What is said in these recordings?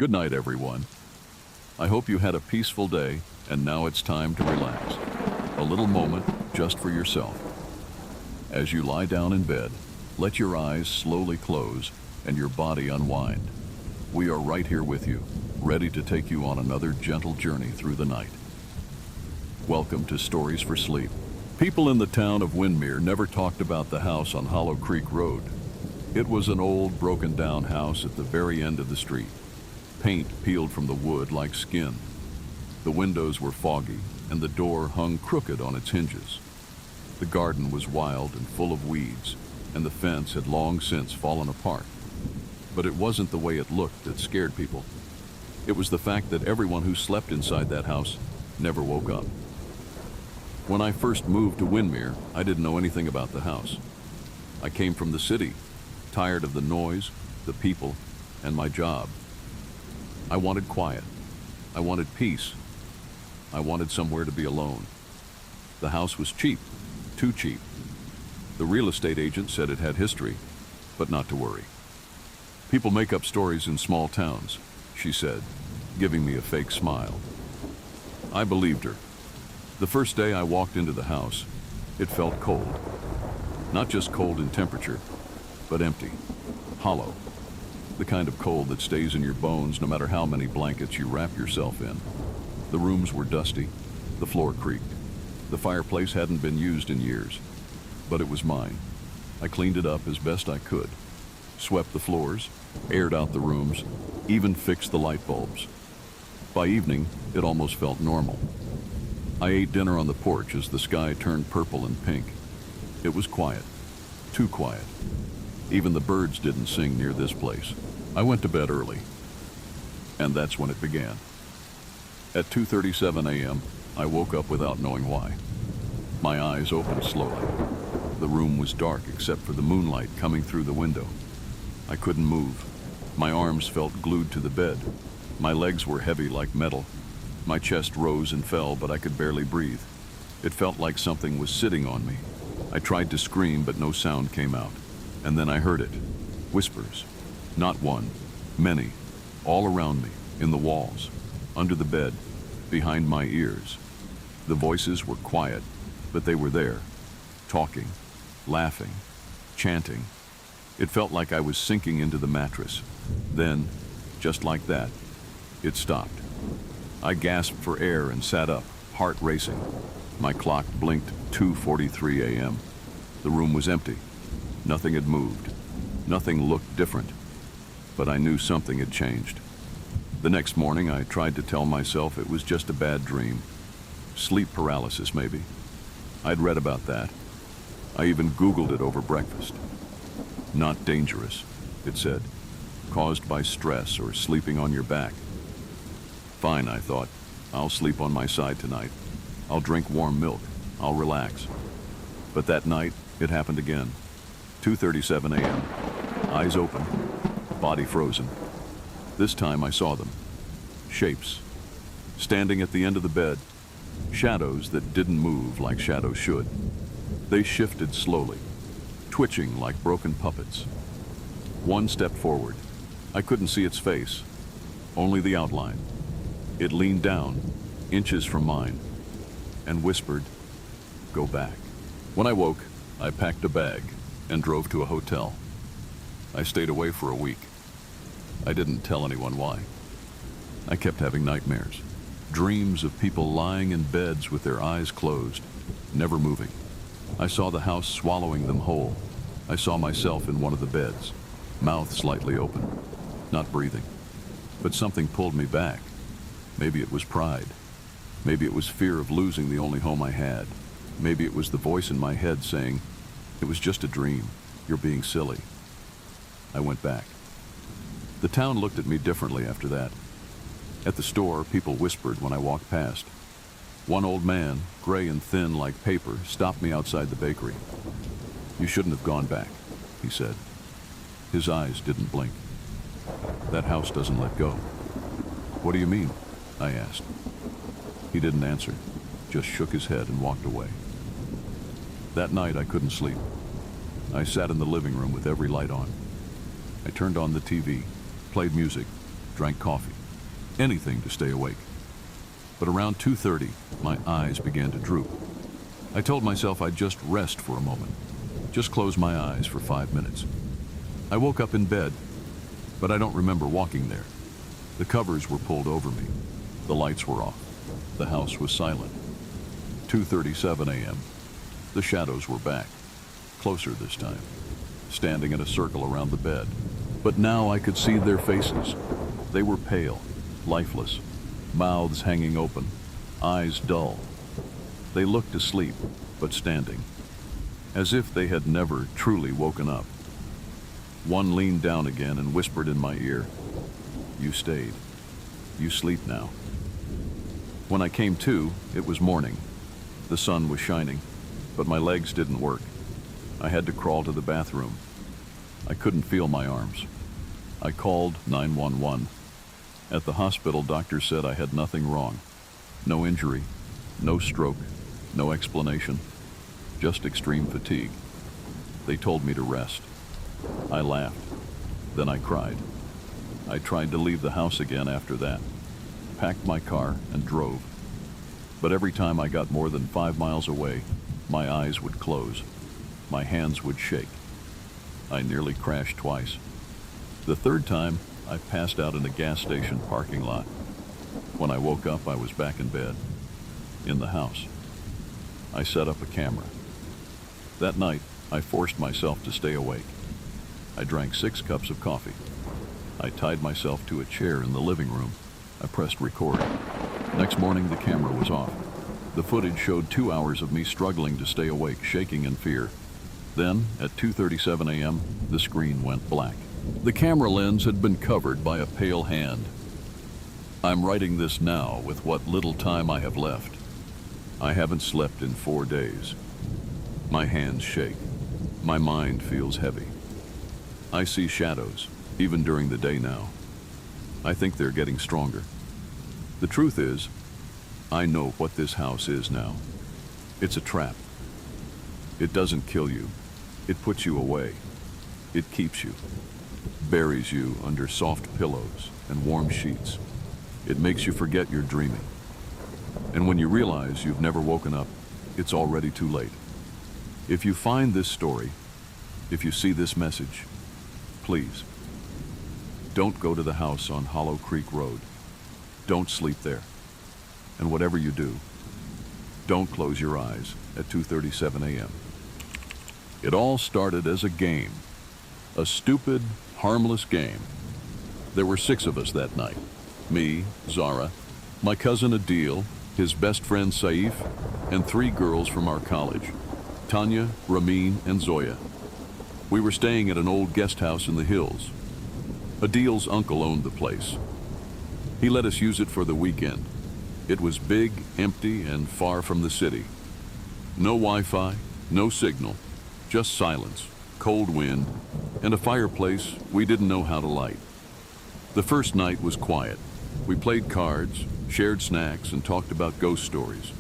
Good night, everyone. I hope you had a peaceful day, and now it's time to relax. A little moment just for yourself. As you lie down in bed, let your eyes slowly close and your body unwind. We are right here with you, ready to take you on another gentle journey through the night. Welcome to Stories for Sleep. People in the town of Windermere never talked about the house on Hollow Creek Road. It was an old, broken-down house at the very end of the street. Paint peeled from the wood like skin. The windows were foggy, and the door hung crooked on its hinges. The garden was wild and full of weeds, and the fence had long since fallen apart. But it wasn't the way it looked that scared people. It was the fact that everyone who slept inside that house never woke up. When I first moved to Windermere, I didn't know anything about the house. I came from the city, tired of the noise, the people, and my job. I wanted quiet. I wanted peace. I wanted somewhere to be alone. The house was cheap, too cheap. The real estate agent said it had history, but not to worry. People make up stories in small towns, she said, giving me a fake smile. I believed her. The first day I walked into the house, it felt cold. Not just cold in temperature, but empty, hollow. The kind of cold that stays in your bones no matter how many blankets you wrap yourself in. The rooms were dusty, the floor creaked. The fireplace hadn't been used in years, but it was mine. I cleaned it up as best I could, swept the floors, aired out the rooms, even fixed the light bulbs. By evening, it almost felt normal. I ate dinner on the porch as the sky turned purple and pink. It was quiet, too quiet. Even the birds didn't sing near this place. I went to bed early, and that's when it began. At 2:37 a.m., I woke up without knowing why. My eyes opened slowly. The room was dark except for the moonlight coming through the window. I couldn't move. My arms felt glued to the bed. My legs were heavy like metal. My chest rose and fell, but I could barely breathe. It felt like something was sitting on me. I tried to scream, but no sound came out. And then I heard it. Whispers. Not one. Many. All around me. In the walls. Under the bed. Behind my ears. The voices were quiet, but they were there. Talking. Laughing. Chanting. It felt like I was sinking into the mattress. Then, just like that, it stopped. I gasped for air and sat up, heart racing. My clock blinked 2:43 a.m. The room was empty. Nothing had moved. Nothing looked different. But I knew something had changed. The next morning, I tried to tell myself it was just a bad dream. Sleep paralysis, maybe. I'd read about that. I even Googled it over breakfast. Not dangerous, it said. Caused by stress or sleeping on your back. Fine, I thought. I'll sleep on my side tonight. I'll drink warm milk. I'll relax. But that night, it happened again. 2:37 a.m. Eyes open. Body frozen. This time I saw them. Shapes. Standing at the end of the bed. Shadows that didn't move like shadows should. They shifted slowly, twitching like broken puppets. One stepped forward. I couldn't see its face, only the outline. It leaned down, inches from mine, and whispered, "Go back." When I woke, I packed a bag and drove to a hotel. I stayed away for a week. I didn't tell anyone why. I kept having nightmares, dreams of people lying in beds with their eyes closed, never moving. I saw the house swallowing them whole. I saw myself in one of the beds, mouth slightly open, not breathing. But something pulled me back. Maybe it was pride. Maybe it was fear of losing the only home I had. Maybe it was the voice in my head saying, "It was just a dream. You're being silly." I went back. The town looked at me differently after that. At the store, people whispered when I walked past. One old man, gray and thin like paper, stopped me outside the bakery. "You shouldn't have gone back," he said. His eyes didn't blink. "That house doesn't let go." "What do you mean?" I asked. He didn't answer, just shook his head and walked away. That night I couldn't sleep. I sat in the living room with every light on. I turned on the TV, played music, drank coffee, anything to stay awake. But around 2:30, my eyes began to droop. I told myself I'd just rest for a moment, just close my eyes for 5 minutes. I woke up in bed, but I don't remember walking there. The covers were pulled over me. The lights were off. The house was silent. 2:37 a.m. The shadows were back, closer this time, standing in a circle around the bed. But now I could see their faces. They were pale, lifeless, mouths hanging open, eyes dull. They looked asleep, but standing, as if they had never truly woken up. One leaned down again and whispered in my ear, "You stayed. You sleep now." When I came to, it was morning. The sun was shining, but my legs didn't work. I had to crawl to the bathroom. I couldn't feel my arms. I called 911. At the hospital, doctors said I had nothing wrong. No injury, no stroke, no explanation, just extreme fatigue. They told me to rest. I laughed. Then I cried. I tried to leave the house again after that, packed my car and drove. But every time I got more than 5 miles away, my eyes would close. My hands would shake. I nearly crashed twice. The third time, I passed out in a gas station parking lot. When I woke up, I was back in bed, in the house. I set up a camera. That night, I forced myself to stay awake. I drank 6 cups of coffee. I tied myself to a chair in the living room. I pressed record. Next morning, the camera was off. The footage showed 2 hours of me struggling to stay awake, shaking in fear. Then, at 2:37 a.m., the screen went black. The camera lens had been covered by a pale hand. I'm writing this now with what little time I have left. I haven't slept in 4 days. My hands shake. My mind feels heavy. I see shadows, even during the day now. I think they're getting stronger. The truth is, I know what this house is now. It's a trap. It doesn't kill you. It puts you away. It keeps you. Buries you under soft pillows and warm sheets. It makes you forget you're dreaming. And when you realize you've never woken up, it's already too late. If you find this story, if you see this message, please, don't go to the house on Hollow Creek Road. Don't sleep there. And whatever you do, don't close your eyes at 2:37 a.m. It all started as a game. A stupid, harmless game. There were 6 of us that night. Me, Zara, my cousin Adil, his best friend Saif, and 3 girls from our college, Tanya, Ramin, and Zoya. We were staying at an old guest house in the hills. Adil's uncle owned the place. He let us use it for the weekend. It was big, empty, and far from the city. No Wi-Fi, no signal, just silence, cold wind, and a fireplace we didn't know how to light. The first night was quiet. We played cards, shared snacks, and talked about ghost stories.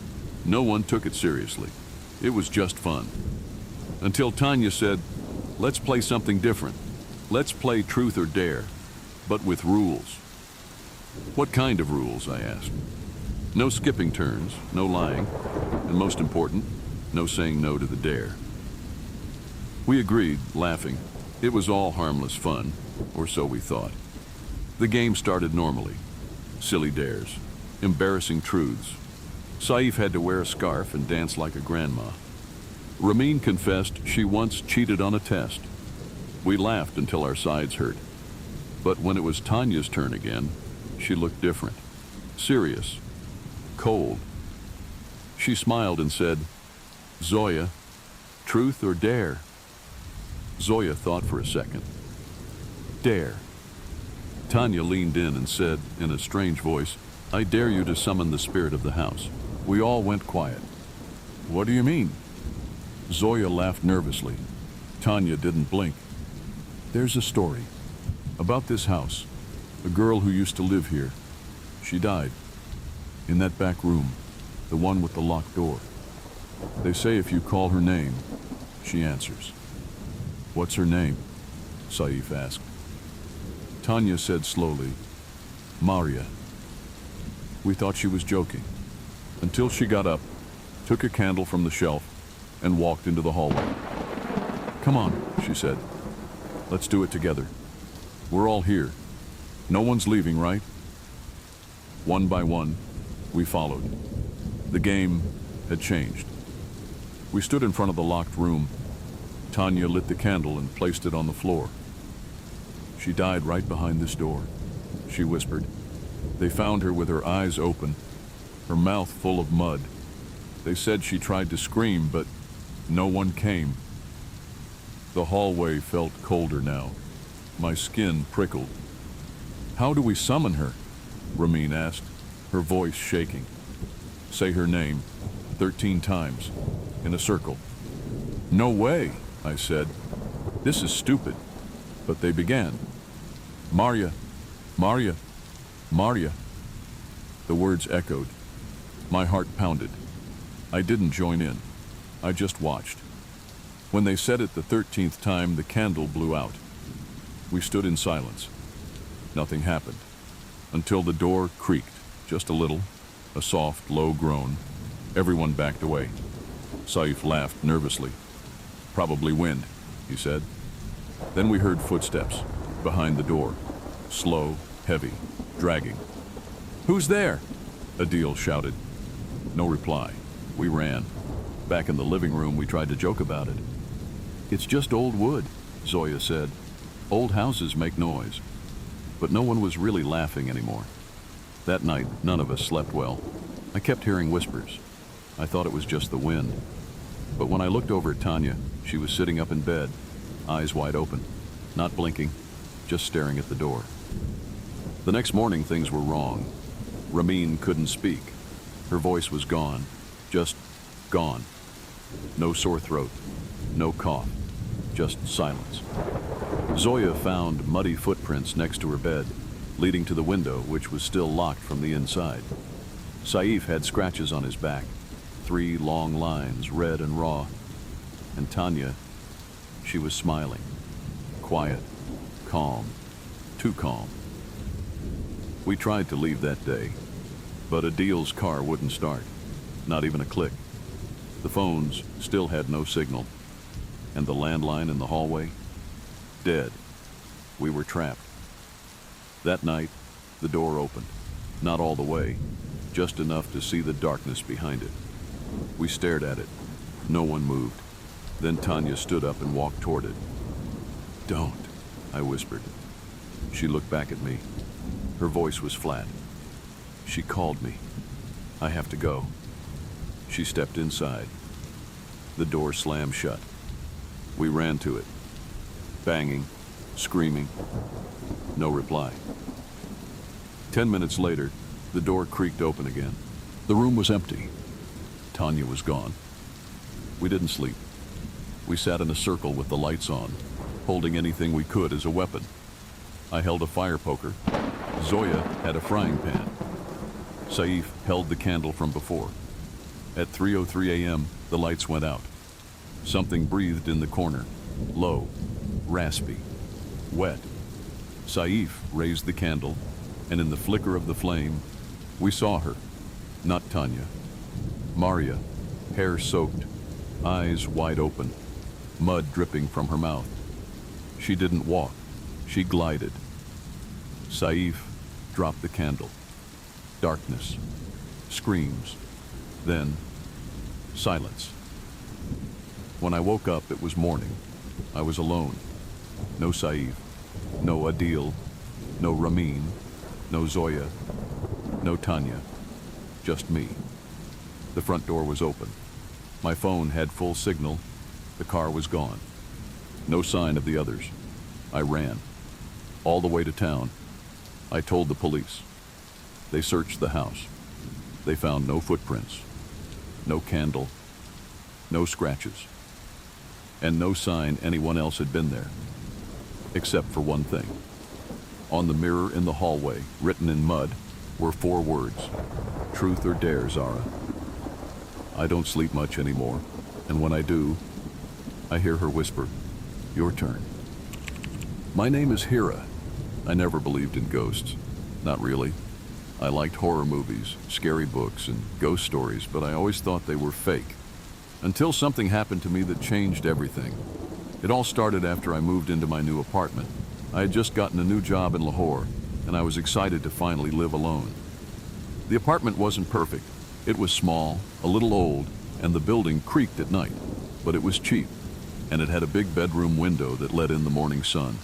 No one took it seriously. It was just fun. Until Tanya said, "Let's play something different. Let's play truth or dare, but with rules." "What kind of rules?" I asked. "No skipping turns, no lying, and most important, no saying no to the dare." We agreed, laughing. It was all harmless fun, or so we thought. The game started normally. Silly dares, embarrassing truths. Saif had to wear a scarf and dance like a grandma. Ramin confessed she once cheated on a test. We laughed until our sides hurt. But when it was Tanya's turn again, she looked different. Serious. Cold. She smiled and said, "Zoya, truth or dare?" Zoya thought for a second. "Dare." Tanya leaned in and said, in a strange voice, "I dare you to summon the spirit of the house." We all went quiet. "What do you mean?" Zoya laughed nervously. Tanya didn't blink. "There's a story about this house, a girl who used to live here. She died in that back room, the one with the locked door. They say if you call her name, she answers." "What's her name?" Saif asked. Tanya said slowly, Maria. We thought she was joking, until she got up, took a candle from the shelf, and walked into the hallway. "Come on," she said. "Let's do it together. We're all here. No one's leaving, right?" One by one, we followed. The game had changed. We stood in front of the locked room. Tanya lit the candle and placed it on the floor. "She died right behind this door," she whispered. "They found her with her eyes open, her mouth full of mud. They said she tried to scream, but no one came." The hallway felt colder now. My skin prickled. "How do we summon her?" Ramin asked, her voice shaking. "Say her name 13 times, in a circle." "No way," I said. "This is stupid." But they began. "Maria, Maria, Maria." The words echoed. My heart pounded. I didn't join in. I just watched. When they said it the 13th time, the candle blew out. We stood in silence. Nothing happened, until the door creaked, just a little, a soft, low groan. Everyone backed away. Saif laughed nervously. "Probably wind," he said. Then we heard footsteps behind the door, slow, heavy, dragging. "Who's there?" Adil shouted. No reply. We ran. Back in the living room, we tried to joke about it. "It's just old wood," Zoya said. "Old houses make noise." But no one was really laughing anymore. That night, none of us slept well. I kept hearing whispers. I thought it was just the wind. But when I looked over at Tanya, she was sitting up in bed, eyes wide open, not blinking, just staring at the door. The next morning, things were wrong. Ramin couldn't speak. Her voice was gone, just gone. No sore throat, no cough, just silence. Zoya found muddy footprints next to her bed, leading to the window, which was still locked from the inside. Saif had scratches on his back, 3 long lines, red and raw. And Tanya, she was smiling, quiet, calm, too calm. We tried to leave that day, but Adil's car wouldn't start, not even a click. The phones still had no signal, and the landline in the hallway, dead. We were trapped. That night, the door opened, not all the way, just enough to see the darkness behind it. We stared at it. No one moved. Then Tanya stood up and walked toward it. "Don't," I whispered. She looked back at me. Her voice was flat. "She called me. I have to go." She stepped inside. The door slammed shut. We ran to it, banging, screaming. No reply. 10 minutes later, the door creaked open again. The room was empty. Tanya was gone. We didn't sleep. We sat in a circle with the lights on, holding anything we could as a weapon. I held a fire poker. Zoya had a frying pan. Saif held the candle from before. At 3:03 a.m., the lights went out. Something breathed in the corner, low, raspy, wet. Saif raised the candle, and in the flicker of the flame, we saw her, not Tanya. Maria, hair soaked, eyes wide open, mud dripping from her mouth. She didn't walk, she glided. Saif dropped the candle. Darkness, screams, then silence. When I woke up, it was morning. I was alone. No Saif, no Adil, no Ramin, no Zoya, no Tanya, just me. The front door was open. My phone had full signal. The car was gone. No sign of the others. I ran, all the way to town. I told the police. They searched the house. They found no footprints, no candle, no scratches, and no sign anyone else had been there, except for one thing. On the mirror in the hallway, written in mud, were 4 words: "Truth or dare, Zara." I don't sleep much anymore, and when I do, I hear her whisper, "Your turn." My name is Hira. I never believed in ghosts. Not really. I liked horror movies, scary books, and ghost stories, but I always thought they were fake. Until something happened to me that changed everything. It all started after I moved into my new apartment. I had just gotten a new job in Lahore, and I was excited to finally live alone. The apartment wasn't perfect. It was small, a little old, and the building creaked at night. But it was cheap, and it had a big bedroom window that let in the morning sun.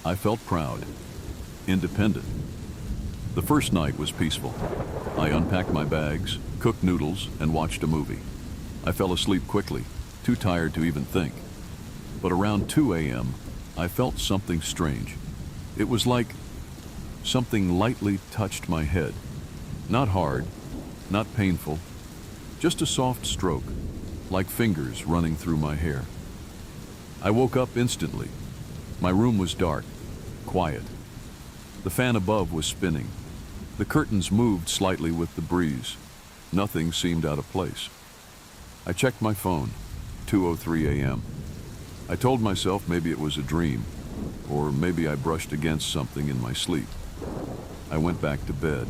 I felt proud, independent. The first night was peaceful. I unpacked my bags, cooked noodles, and watched a movie. I fell asleep quickly, too tired to even think. But around 2 a.m., I felt something strange. It was like something lightly touched my head. Not hard, not painful, just a soft stroke, like fingers running through my hair. I woke up instantly. My room was dark, quiet. The fan above was spinning. The curtains moved slightly with the breeze. Nothing seemed out of place. I checked my phone, 2:03 a.m. I told myself maybe it was a dream, or maybe I brushed against something in my sleep. I went back to bed.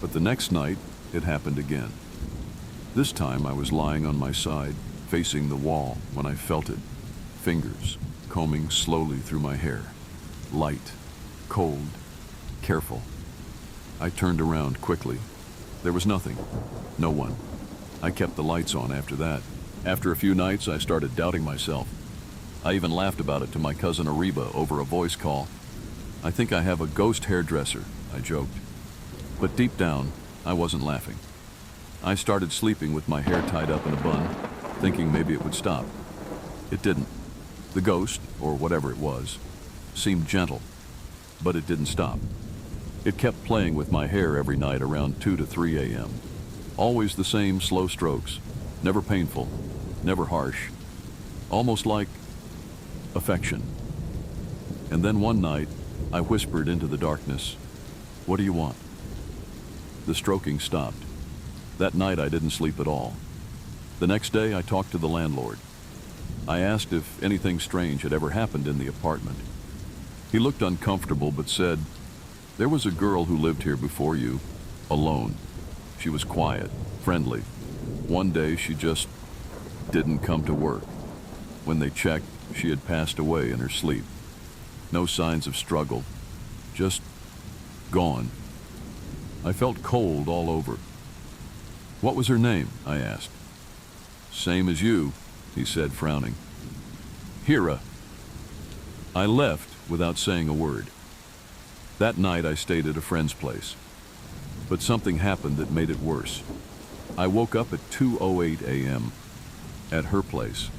But the next night, it happened again. This time I was lying on my side, facing the wall, when I felt it. Fingers combing slowly through my hair. Light, cold, careful. I turned around quickly. There was nothing. No one. I kept the lights on after that. After a few nights, I started doubting myself. I even laughed about it to my cousin Ariba over a voice call. "I think I have a ghost hairdresser," I joked. But deep down, I wasn't laughing. I started sleeping with my hair tied up in a bun, thinking maybe it would stop. It didn't. The ghost, or whatever it was, seemed gentle, but it didn't stop. It kept playing with my hair every night around 2 to 3 a.m. Always the same slow strokes, never painful, never harsh, almost like affection. And then one night, I whispered into the darkness, "What do you want?" The stroking stopped. That night I didn't sleep at all. The next day I talked to the landlord. I asked if anything strange had ever happened in the apartment. He looked uncomfortable but said, "There was a girl who lived here before you, alone. She was quiet, friendly. One day she just didn't come to work. When they checked, she had passed away in her sleep. No signs of struggle, just gone." I felt cold all over. "What was her name?" I asked. "Same as you," he said, frowning. "Hira." I left without saying a word. That night I stayed at a friend's place. But something happened that made it worse. I woke up at 2:08 a.m. at her place,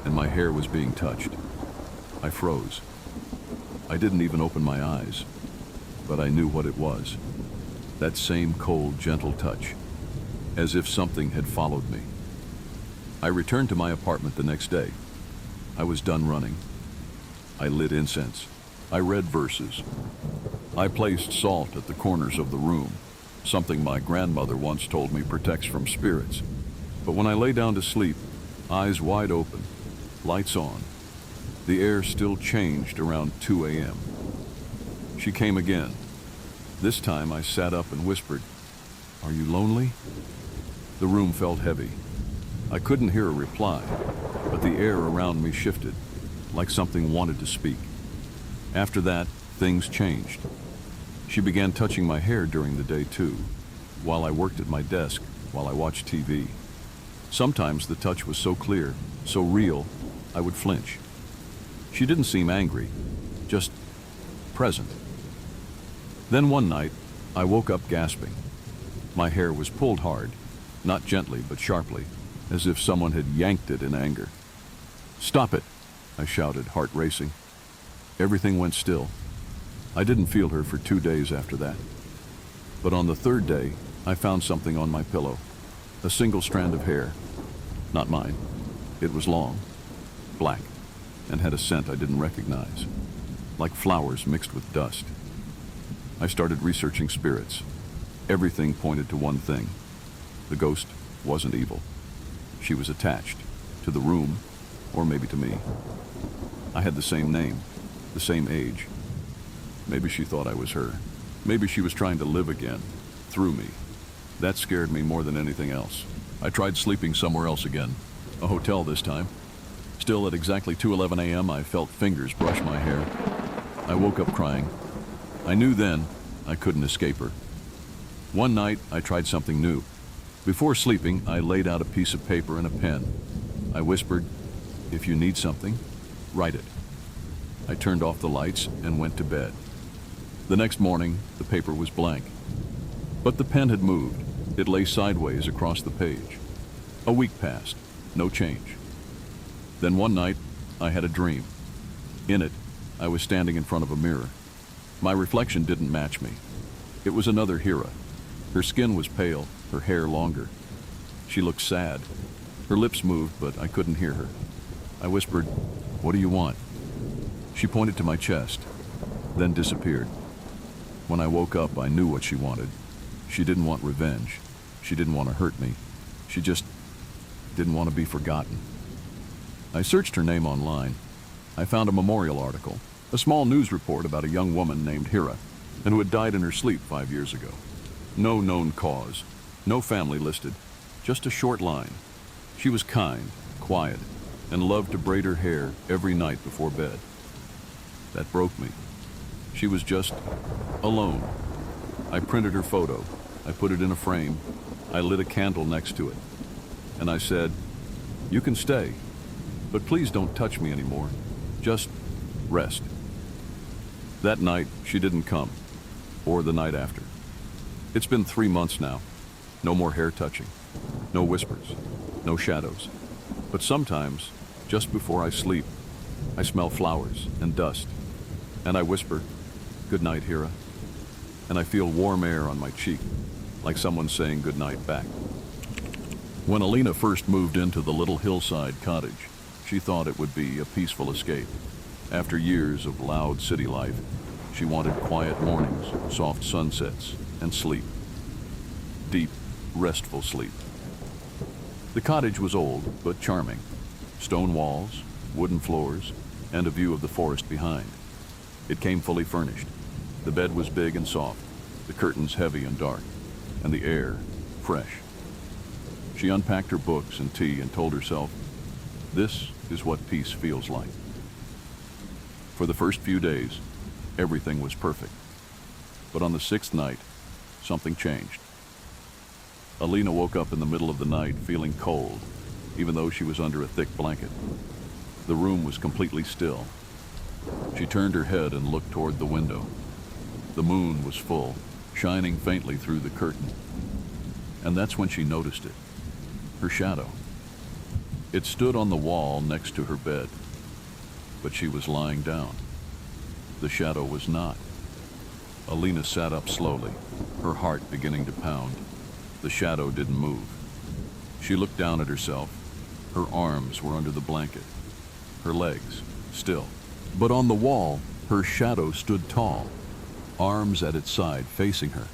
and my hair was being touched. I froze. I didn't even open my eyes, but I knew what it was. That same cold, gentle touch, as if something had followed me. I returned to my apartment the next day. I was done running. I lit incense. I read verses. I placed salt at the corners of the room, something my grandmother once told me protects from spirits. But when I lay down to sleep, eyes wide open, lights on, the air still changed around 2 a.m. She came again. This time I sat up and whispered, "Are you lonely?" The room felt heavy. I couldn't hear a reply, but the air around me shifted, like something wanted to speak. After that, things changed. She began touching my hair during the day too, while I worked at my desk, while I watched TV. Sometimes the touch was so clear, so real, I would flinch. She didn't seem angry, just present. Then one night, I woke up gasping. My hair was pulled hard, not gently but sharply, as if someone had yanked it in anger. "Stop it!" I shouted, heart racing. Everything went still. I didn't feel her for 2 days after that. But on the third day, I found something on my pillow. A single strand of hair. Not mine. It was long, black, and had a scent I didn't recognize, like flowers mixed with dust. I started researching spirits. Everything pointed to one thing. The ghost wasn't evil. She was attached to the room, or maybe to me. I had the same name, the same age. Maybe she thought I was her. Maybe she was trying to live again, through me. That scared me more than anything else. I tried sleeping somewhere else again, a hotel this time. Still, at exactly 2:11 a.m., I felt fingers brush my hair. I woke up crying. I knew then I couldn't escape her. One night, I tried something new. Before sleeping, I laid out a piece of paper and a pen. I whispered, "If you need something, write it." I turned off the lights and went to bed. The next morning, the paper was blank. But the pen had moved. It lay sideways across the page. A week passed, no change. Then one night, I had a dream. In it, I was standing in front of a mirror. My reflection didn't match me. It was another Hira. Her skin was pale, her hair longer. She looked sad. Her lips moved, but I couldn't hear her. I whispered, "What do you want?" She pointed to my chest, then disappeared. When I woke up, I knew what she wanted. She didn't want revenge. She didn't want to hurt me. She just didn't want to be forgotten. I searched her name online. I found a memorial article, a small news report about a young woman named Hira, and who had died in her sleep 5 years ago. No known cause, no family listed, just a short line. She was kind, quiet, and loved to braid her hair every night before bed. That broke me. She was just alone. I printed her photo. I put it in a frame. I lit a candle next to it. And I said, "You can stay, but please don't touch me anymore. Just rest." That night, she didn't come, or the night after. It's been 3 months now. No more hair touching, no whispers, no shadows. But sometimes, just before I sleep, I smell flowers and dust, and I whisper, "Good night, Hira." And I feel warm air on my cheek, like someone saying good night back. When Alina first moved into the little hillside cottage, she thought it would be a peaceful escape. After years of loud city life, she wanted quiet mornings, soft sunsets, and sleep. Deep, restful sleep. The cottage was old, but charming. Stone walls, wooden floors, and a view of the forest behind. It came fully furnished. The bed was big and soft, the curtains heavy and dark, and the air fresh. She unpacked her books and tea and told herself, "This is what peace feels like." For the first few days, everything was perfect. But on the 6th night, something changed. Alina woke up in the middle of the night feeling cold, even though she was under a thick blanket. The room was completely still. She turned her head and looked toward the window. The moon was full, shining faintly through the curtain. And that's when she noticed it. Her shadow. It stood on the wall next to her bed, but she was lying down. The shadow was not. Alina sat up slowly, her heart beginning to pound. The shadow didn't move. She looked down at herself. Her arms were under the blanket, her legs still. But on the wall, her shadow stood tall, arms at its side facing her,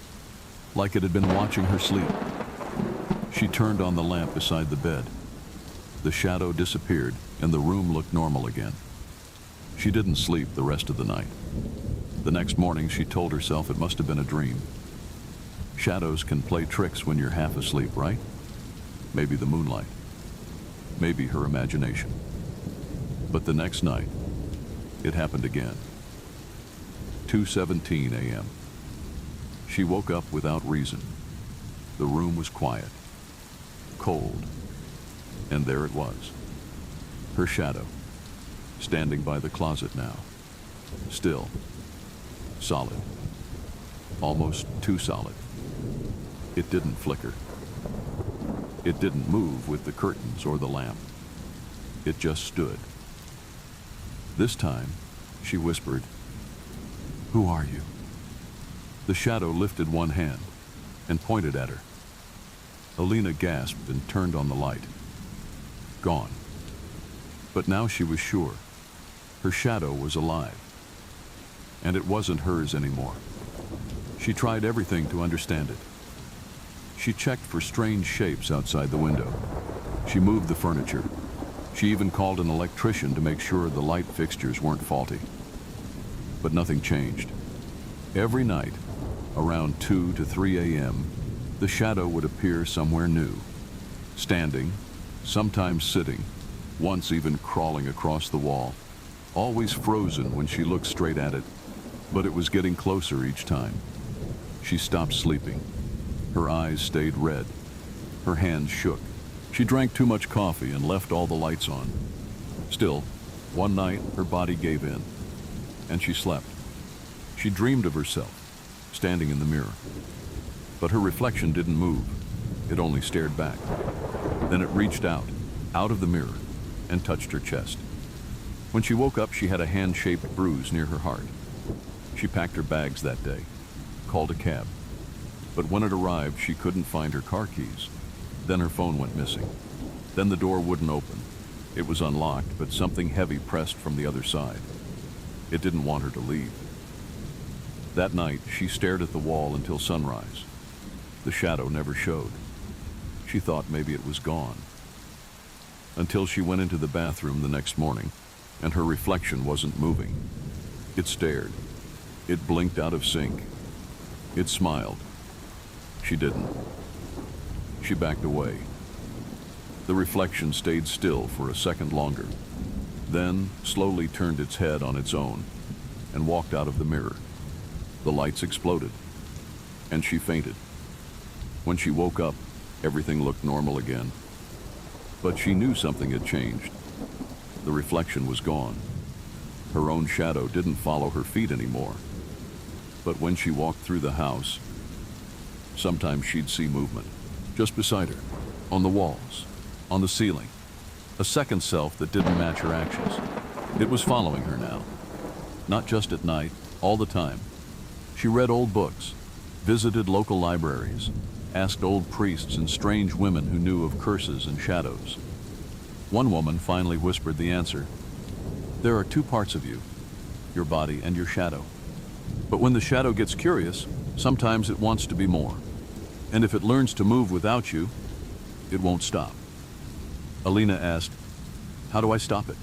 like it had been watching her sleep. She turned on the lamp beside the bed. The shadow disappeared, and the room looked normal again. She didn't sleep the rest of the night. The next morning, she told herself it must have been a dream. Shadows can play tricks when you're half asleep, right? Maybe the moonlight. Maybe her imagination. But the next night, it happened again. 2:17 a.m. She woke up without reason. The room was quiet, cold, and there it was. Her shadow, standing by the closet now. Still, solid, almost too solid. It didn't flicker. It didn't move with the curtains or the lamp. It just stood. This time, she whispered, "Who are you?" The shadow lifted one hand and pointed at her. Alina gasped and turned on the light. Gone. But now she was sure. Her shadow was alive. And it wasn't hers anymore. She tried everything to understand it. She checked for strange shapes outside the window. She moved the furniture. She even called an electrician to make sure the light fixtures weren't faulty. But nothing changed. Every night, Around 2 to 3 a.m., the shadow would appear somewhere new, standing, sometimes sitting, once even crawling across the wall, always frozen when she looked straight at it, but it was getting closer each time. She stopped sleeping. Her eyes stayed red. Her hands shook. She drank too much coffee and left all the lights on. Still, one night her body gave in, and she slept. She dreamed of herself, standing in the mirror. But her reflection didn't move. It only stared back. Then it reached out of the mirror, and touched her chest. When she woke up, she had a hand-shaped bruise near her heart. She packed her bags that day, called a cab. But when it arrived, she couldn't find her car keys. Then her phone went missing. Then the door wouldn't open. It was unlocked, but something heavy pressed from the other side. It didn't want her to leave. That night, she stared at the wall until sunrise. The shadow never showed. She thought maybe it was gone. Until she went into the bathroom the next morning, and her reflection wasn't moving. It stared. It blinked out of sync. It smiled. She didn't. She backed away. The reflection stayed still for a second longer, then slowly turned its head on its own and walked out of the mirror. The lights exploded, and she fainted. When she woke up, everything looked normal again. But she knew something had changed. The reflection was gone. Her own shadow didn't follow her feet anymore. But when she walked through the house, sometimes she'd see movement, just beside her, on the walls, on the ceiling. A second self that didn't match her actions. It was following her now. Not just at night, all the time. She read old books, visited local libraries, asked old priests and strange women who knew of curses and shadows. One woman finally whispered the answer. There are two parts of you, your body and your shadow. But when the shadow gets curious, sometimes it wants to be more. And if it learns to move without you, it won't stop. Alina asked, how do I stop it?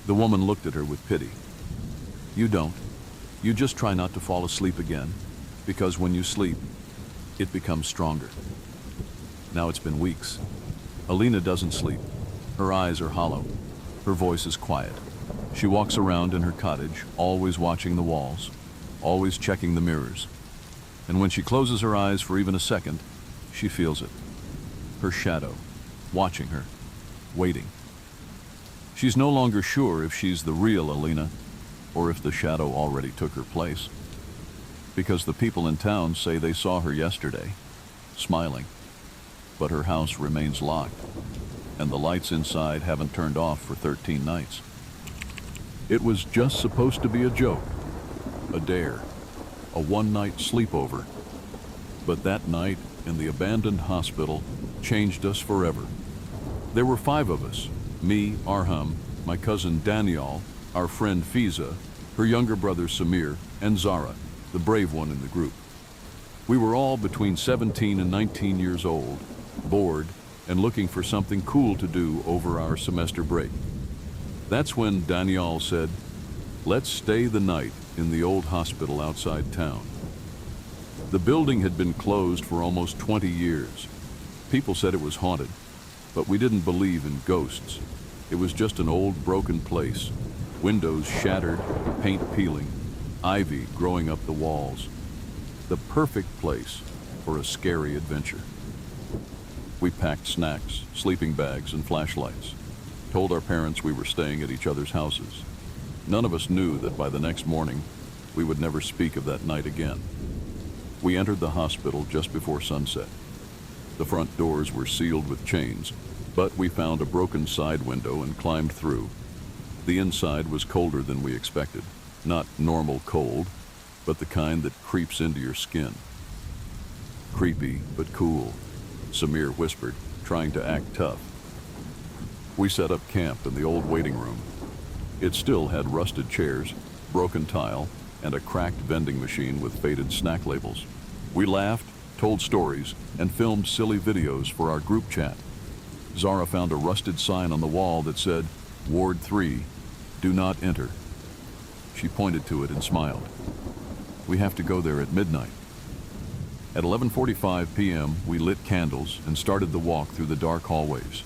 The woman looked at her with pity. You don't. You just try not to fall asleep again, because when you sleep, it becomes stronger. Now it's been weeks. Alina doesn't sleep. Her eyes are hollow. Her voice is quiet. She walks around in her cottage, always watching the walls, always checking the mirrors. And when she closes her eyes for even a second, she feels it. Her shadow, watching her, waiting. She's no longer sure if she's the real Alina, or if the shadow already took her place. Because the people in town say they saw her yesterday, smiling. But her house remains locked, and the lights inside haven't turned off for 13 nights. It was just supposed to be a joke, a dare, a one-night sleepover. But that night in the abandoned hospital changed us forever. There were 5 of us, me, Arham, my cousin Daniel, our friend Fiza, her younger brother Samir, and Zara, the brave one in the group. We were all between 17 and 19 years old, bored, and looking for something cool to do over our semester break. That's when Daniel said, let's stay the night in the old hospital outside town. The building had been closed for almost 20 years. People said it was haunted, but we didn't believe in ghosts. It was just an old broken place, windows shattered, paint peeling, ivy growing up the walls. The perfect place for a scary adventure. We packed snacks, sleeping bags, and flashlights. Told our parents we were staying at each other's houses. None of us knew that by the next morning, we would never speak of that night again. We entered the hospital just before sunset. The front doors were sealed with chains, but we found a broken side window and climbed through. The inside was colder than we expected. Not normal cold, but the kind that creeps into your skin. Creepy, but cool, Samir whispered, trying to act tough. We set up camp in the old waiting room. It still had rusted chairs, broken tile, and a cracked vending machine with faded snack labels. We laughed, told stories, and filmed silly videos for our group chat. Zara found a rusted sign on the wall that said, Ward 3, do not enter. She pointed to it and smiled. We have to go there at midnight. At 11:45 p.m., we lit candles and started the walk through the dark hallways.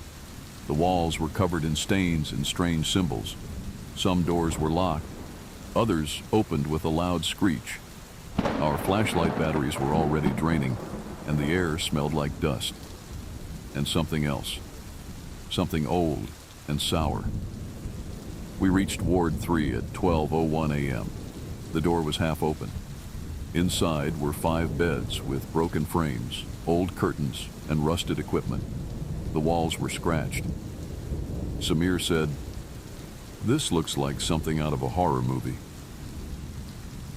The walls were covered in stains and strange symbols. Some doors were locked, others opened with a loud screech. Our flashlight batteries were already draining, and the air smelled like dust. And something else. Something old and sour. We reached Ward 3 at 12:01 a.m. The door was half open. Inside were 5 beds with broken frames, old curtains, and rusted equipment. The walls were scratched. Samir said, "This looks like something out of a horror movie."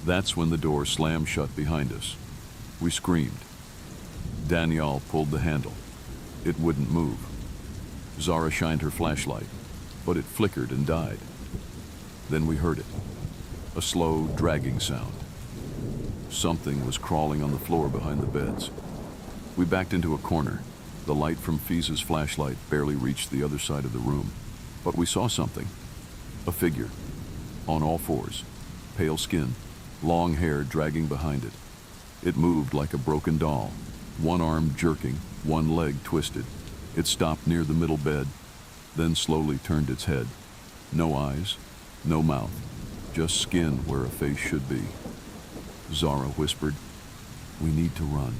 That's when the door slammed shut behind us. We screamed. Danielle pulled the handle. It wouldn't move. Zara shined her flashlight, but it flickered and died. Then we heard it. A slow, dragging sound. Something was crawling on the floor behind the beds. We backed into a corner. The light from Fiza's flashlight barely reached the other side of the room. But we saw something. A figure. On all fours. Pale skin. Long hair dragging behind it. It moved like a broken doll. One arm jerking, one leg twisted. It stopped near the middle bed, then slowly turned its head. No eyes, no mouth, just skin where a face should be. Zara whispered, "We need to run."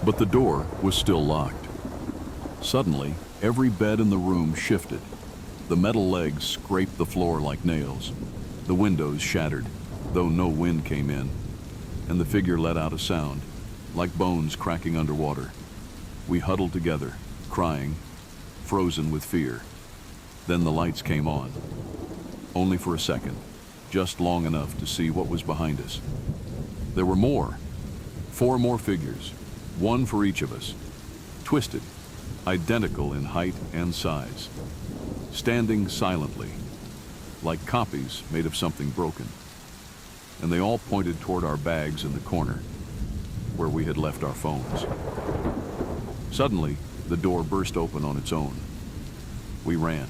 But the door was still locked. Suddenly, every bed in the room shifted. The metal legs scraped the floor like nails. The windows shattered, though no wind came in, and the figure let out a sound, like bones cracking underwater. We huddled together, crying, frozen with fear. Then the lights came on. Only for a second, just long enough to see what was behind us. There were more. 4 more figures, one for each of us, twisted, identical in height and size, standing silently, like copies made of something broken. And they all pointed toward our bags in the corner, where we had left our phones. Suddenly, the door burst open on its own. We ran.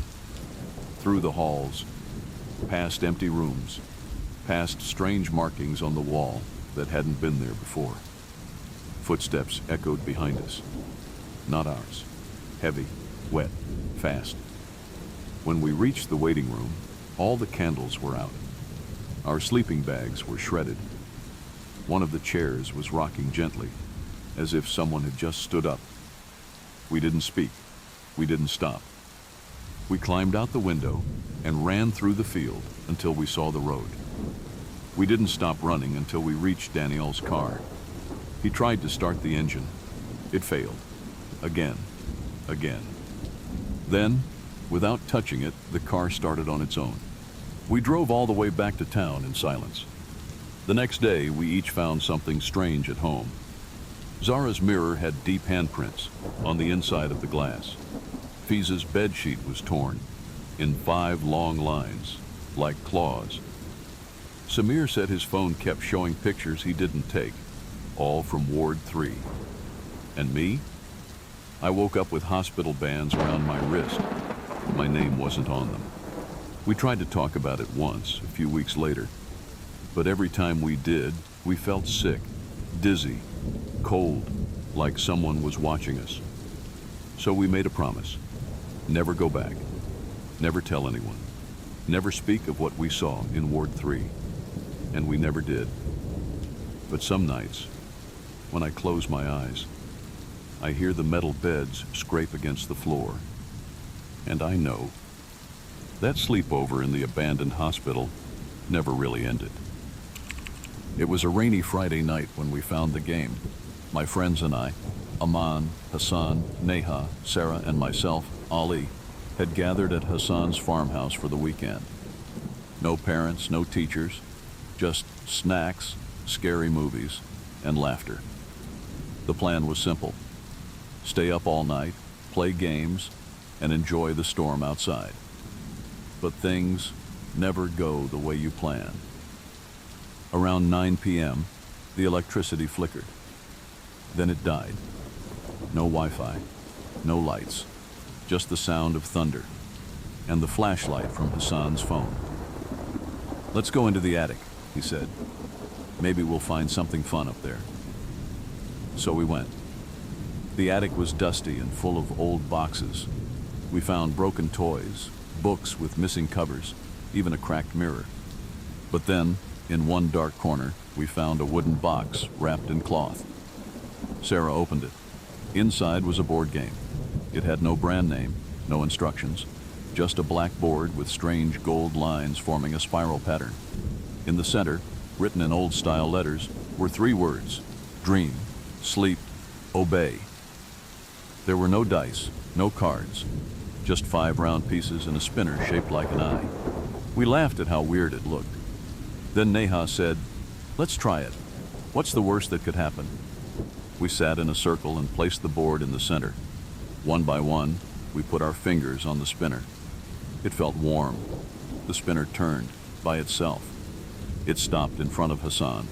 Through the halls, past empty rooms, past strange markings on the wall that hadn't been there before. Footsteps echoed behind us. Not ours. Heavy, wet, fast. When we reached the waiting room, all the candles were out. Our sleeping bags were shredded. One of the chairs was rocking gently, as if someone had just stood up. We didn't speak. We didn't stop. We climbed out the window and ran through the field until we saw the road. We didn't stop running until we reached Daniel's car. He tried to start the engine. It failed. Again. Again. Then, without touching it, the car started on its own. We drove all the way back to town in silence. The next day, we each found something strange at home. Zara's mirror had deep handprints on the inside of the glass. Fiza's bedsheet was torn in 5 long lines, like claws. Samir said his phone kept showing pictures he didn't take, all from Ward 3. And me? I woke up with hospital bands around my wrist. My name wasn't on them. We tried to talk about it once, a few weeks later. But every time we did, we felt sick, dizzy, cold, like someone was watching us. So we made a promise. Never go back. Never tell anyone. Never speak of what we saw in Ward 3. And we never did. But some nights, when I close my eyes, I hear the metal beds scrape against the floor. And I know that sleepover in the abandoned hospital never really ended. It was a rainy Friday night when we found the game. My friends and I, Aman, Hassan, Neha, Sarah, and myself, Ali, had gathered at Hassan's farmhouse for the weekend. No parents, no teachers, just snacks, scary movies, and laughter. The plan was simple. Stay up all night, play games, and enjoy the storm outside. But things never go the way you plan. Around 9 p.m., the electricity flickered. Then it died. No Wi-Fi, no lights, just the sound of thunder and the flashlight from Hassan's phone. "Let's go into the attic," he said. "Maybe we'll find something fun up there." So we went. The attic was dusty and full of old boxes. We found broken toys, books with missing covers, even a cracked mirror. But then, in one dark corner, we found a wooden box wrapped in cloth. Sarah opened it. Inside was a board game. It had no brand name, no instructions, just a black board with strange gold lines forming a spiral pattern. In the center, written in old-style letters, were 3 words: dream, sleep, obey. There were no dice, no cards, just 5 round pieces and a spinner shaped like an eye. We laughed at how weird it looked. Then Neha said, "Let's try it. What's the worst that could happen?" We sat in a circle and placed the board in the center. One by one, we put our fingers on the spinner. It felt warm. The spinner turned by itself. It stopped in front of Hassan.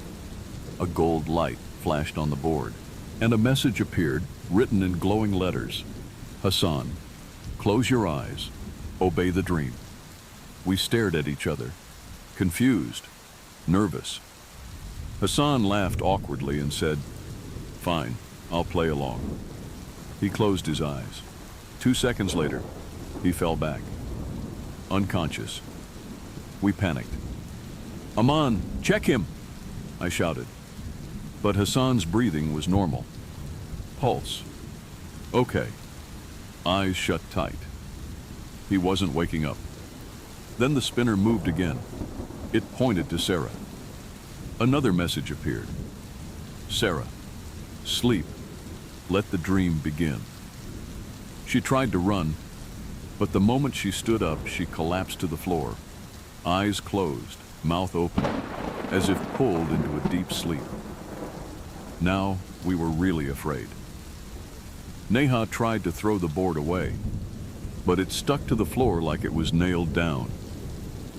A gold light flashed on the board, and a message appeared, written in glowing letters. "Hassan, close your eyes. Obey the dream." We stared at each other, confused, nervous. Hassan laughed awkwardly and said, "Fine, I'll play along." He closed his eyes. 2 seconds later, he fell back, unconscious. We panicked. "Aman, check him!" I shouted. But Hassan's breathing was normal. Pulse. Okay. Eyes shut tight. He wasn't waking up. Then the spinner moved again. It pointed to Sarah. Another message appeared. "Sarah, sleep. Let the dream begin." She tried to run, but the moment she stood up, she collapsed to the floor, eyes closed, mouth open, as if pulled into a deep sleep. Now we were really afraid. Neha tried to throw the board away, but it stuck to the floor like it was nailed down.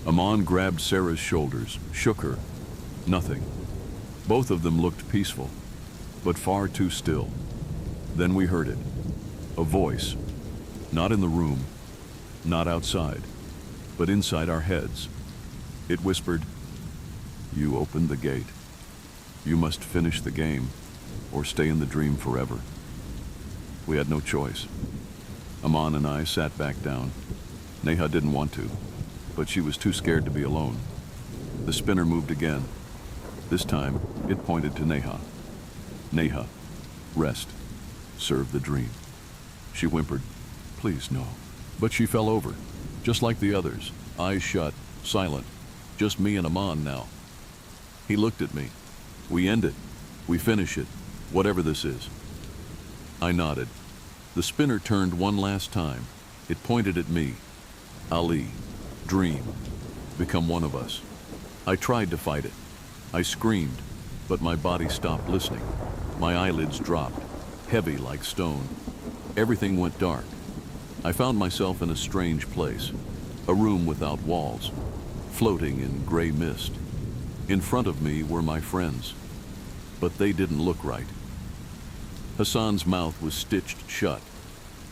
Aman grabbed Sarah's shoulders, shook her. Nothing. Both of them looked peaceful, but far too still. Then we heard it. A voice. Not in the room, not outside, but inside our heads. It whispered, "You opened the gate. You must finish the game, or stay in the dream forever." We had no choice. Aman and I sat back down. Neha didn't want to, but she was too scared to be alone. The spinner moved again. This time, it pointed to Neha. "Neha, rest. Serve the dream." She whimpered, "Please, no." But she fell over, just like the others, eyes shut, silent. Just me and Aman now. He looked at me. "We end it. We finish it, whatever this is." I nodded. The spinner turned one last time. It pointed at me. "Ali, dream. Become one of us." I tried to fight it. I screamed, but my body stopped listening. My eyelids dropped, heavy like stone. Everything went dark. I found myself in a strange place, a room without walls, floating in gray mist. In front of me were my friends, but they didn't look right. Hassan's mouth was stitched shut.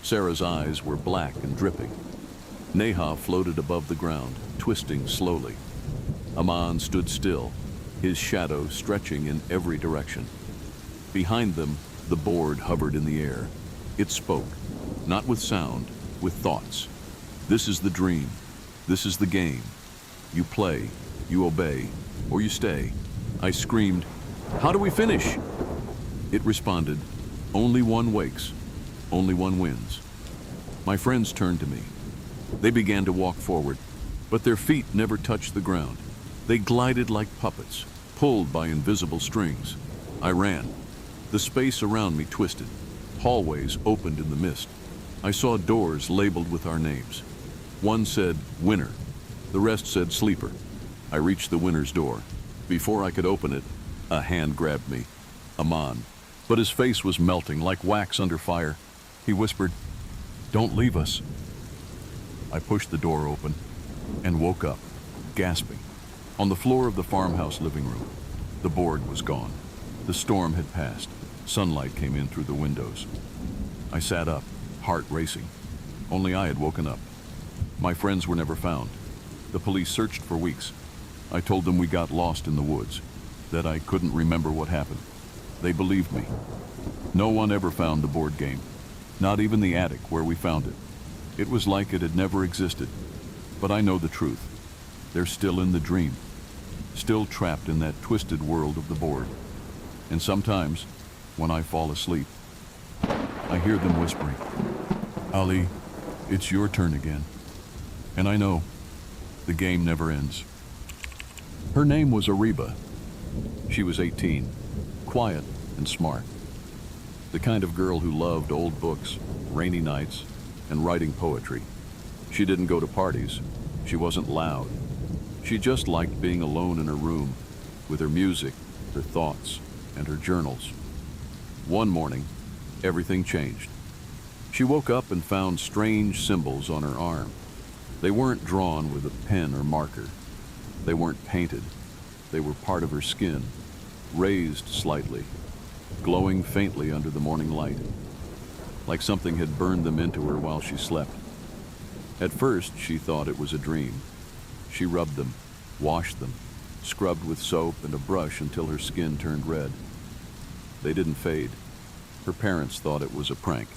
Sarah's eyes were black and dripping. Neha floated above the ground, twisting slowly. Aman stood still, his shadow stretching in every direction. Behind them, the board hovered in the air. It spoke, not with sound, with thoughts. "This is the dream. This is the game. You play, you obey, or you stay." I screamed, "How do we finish?" It responded, "Only one wakes. Only one wins." My friends turned to me. They began to walk forward, but their feet never touched the ground. They glided like puppets, pulled by invisible strings. I ran. The space around me twisted. Hallways opened in the mist. I saw doors labeled with our names. One said, "Winner." The rest said, "Sleeper." I reached the winner's door. Before I could open it, a hand grabbed me. Aman. But his face was melting like wax under fire. He whispered, "Don't leave us." I pushed the door open and woke up, gasping. On the floor of the farmhouse living room, the board was gone. The storm had passed. Sunlight came in through the windows. I sat up, heart racing. Only I had woken up. My friends were never found. The police searched for weeks. I told them we got lost in the woods, that I couldn't remember what happened. They believed me. No one ever found the board game, not even the attic where we found it. It was like it had never existed. But I know the truth. They're still in the dream, still trapped in that twisted world of the board. And sometimes, when I fall asleep, I hear them whispering, "Ali, it's your turn again." And I know the game never ends. Her name was Ariba. She was 18, quiet and smart. The kind of girl who loved old books, rainy nights, and writing poetry. She didn't go to parties. She wasn't loud. She just liked being alone in her room with her music, her thoughts, and her journals. One morning, everything changed. She woke up and found strange symbols on her arm. They weren't drawn with a pen or marker. They weren't painted. They were part of her skin, raised slightly, glowing faintly under the morning light, like something had burned them into her while she slept. At first, she thought it was a dream. She rubbed them, washed them, scrubbed with soap and a brush until her skin turned red. They didn't fade. Her parents thought it was a prank.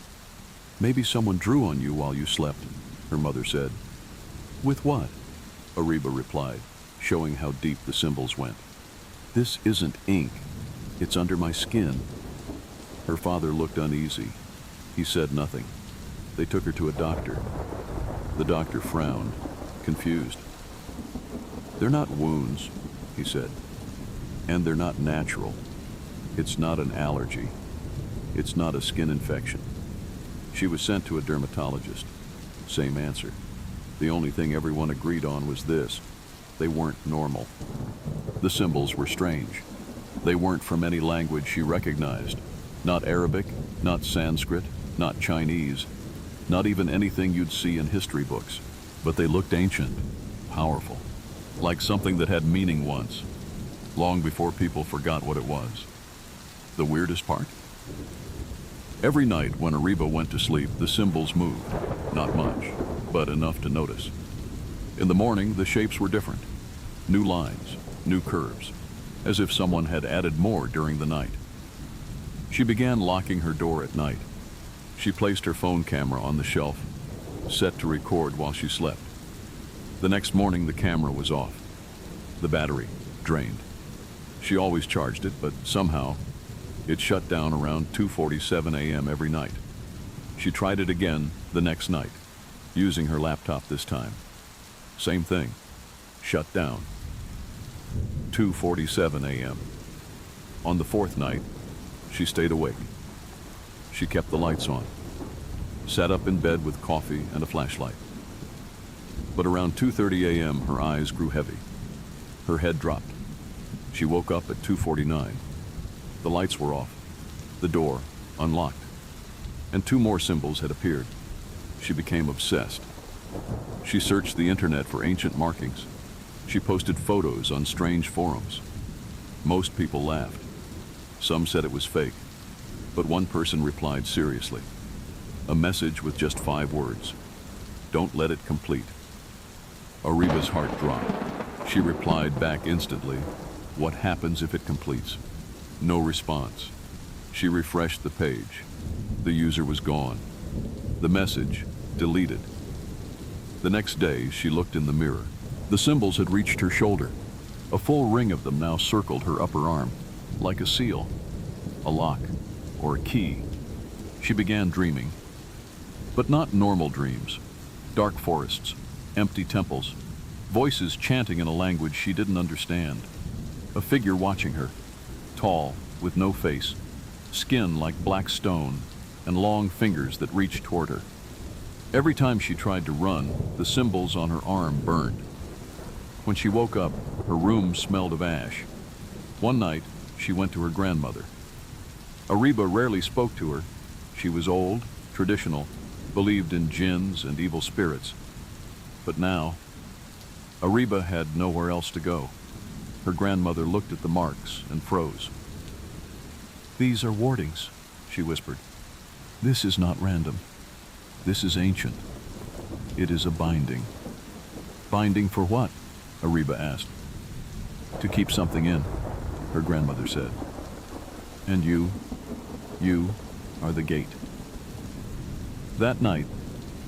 "Maybe someone drew on you while you slept," her mother said. "With what?" Ariba replied, showing how deep the symbols went. "This isn't ink. It's under my skin." Her father looked uneasy. He said nothing. They took her to a doctor. The doctor frowned, confused. "They're not wounds," he said, "and they're not natural. It's not an allergy. It's not a skin infection." She was sent to a dermatologist. Same answer. The only thing everyone agreed on was this: they weren't normal. The symbols were strange. They weren't from any language she recognized. Not Arabic, not Sanskrit, not Chinese, not even anything you'd see in history books. But they looked ancient, powerful, like something that had meaning once, long before people forgot what it was. The weirdest part? Every night when Ariba went to sleep, the symbols moved. Not much, but enough to notice. In the morning, the shapes were different. New lines, new curves, as if someone had added more during the night. She began locking her door at night. She placed her phone camera on the shelf, set to record while she slept. The next morning, the camera was off. The battery drained. She always charged it, but somehow it shut down around 2:47 a.m. every night. She tried it again the next night, using her laptop this time. Same thing, shut down. 2:47 a.m. On the fourth night, she stayed awake. She kept the lights on, sat up in bed with coffee and a flashlight. But around 2:30 a.m., her eyes grew heavy. Her head dropped. She woke up at 2:49. The lights were off, the door unlocked, and two more symbols had appeared. She became obsessed. She searched the internet for ancient markings. She posted photos on strange forums. Most people laughed. Some said it was fake, but one person replied seriously. A message with just 5 words. "Don't let it complete." Ariba's heart dropped. She replied back instantly, "What happens if it completes?" No response. She refreshed the page. The user was gone. The message deleted. The next day, she looked in the mirror. The symbols had reached her shoulder. A full ring of them now circled her upper arm, like a seal, a lock, or a key. She began dreaming, but not normal dreams. Dark forests, empty temples, voices chanting in a language she didn't understand. A figure watching her, tall, with no face, skin like black stone, and long fingers that reached toward her. Every time she tried to run, the symbols on her arm burned. When she woke up, her room smelled of ash. One night, she went to her grandmother. Ariba rarely spoke to her. She was old, traditional, believed in jinns and evil spirits. But now, Ariba had nowhere else to go. Her grandmother looked at the marks and froze. "These are wardings," she whispered. "This is not random. This is ancient. It is a binding." "Binding for what?" Ariba asked. "To keep something in," her grandmother said. And you are the gate. That night,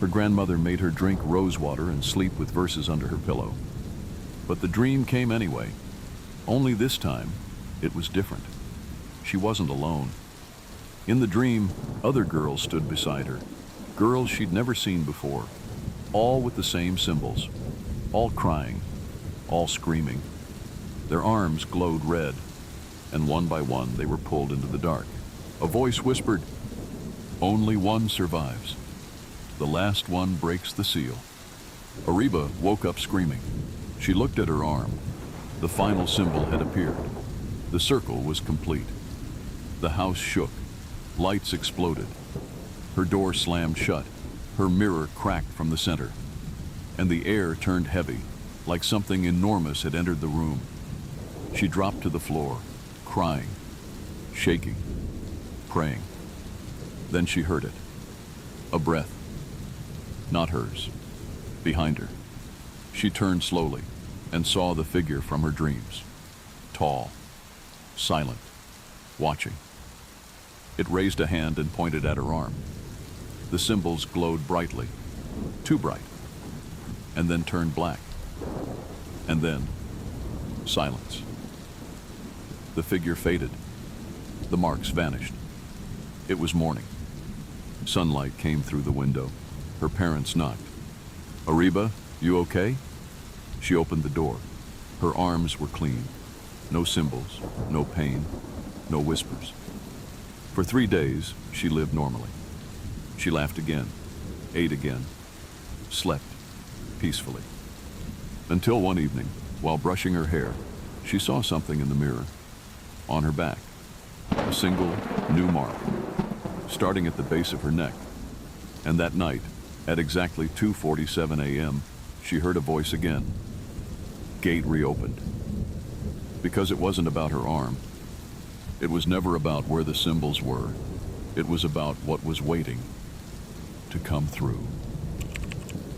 her grandmother made her drink rose water and sleep with verses under her pillow. But the dream came anyway. Only this time, it was different. She wasn't alone. In the dream, other girls stood beside her, girls she'd never seen before, all with the same symbols, all crying, all screaming. Their arms glowed red, and one by one they were pulled into the dark. A voice whispered, "Only one survives. The last one breaks the seal." Ariba woke up screaming. She looked at her arm. The final symbol had appeared. The circle was complete. The house shook. Lights exploded. Her door slammed shut. Her mirror cracked from the center. And the air turned heavy, like something enormous had entered the room. She dropped to the floor, crying, shaking, praying. Then she heard it. A breath. Not hers. Behind her. She turned slowly and saw the figure from her dreams. Tall, silent, watching. It raised a hand and pointed at her arm. The symbols glowed brightly, too bright, and then turned black. And then, silence. The figure faded. The marks vanished. It was morning. Sunlight came through the window. Her parents knocked. "Ariba, you okay?" She opened the door. Her arms were clean. No symbols, no pain, no whispers. For 3 days, she lived normally. She laughed again, ate again, slept peacefully. Until one evening, while brushing her hair, she saw something in the mirror. On her back, a single new mark, starting at the base of her neck. And that night, at exactly 2:47 a.m., she heard a voice again. Gate reopened. Because it wasn't about her arm. It was never about where the symbols were. It was about what was waiting to come through.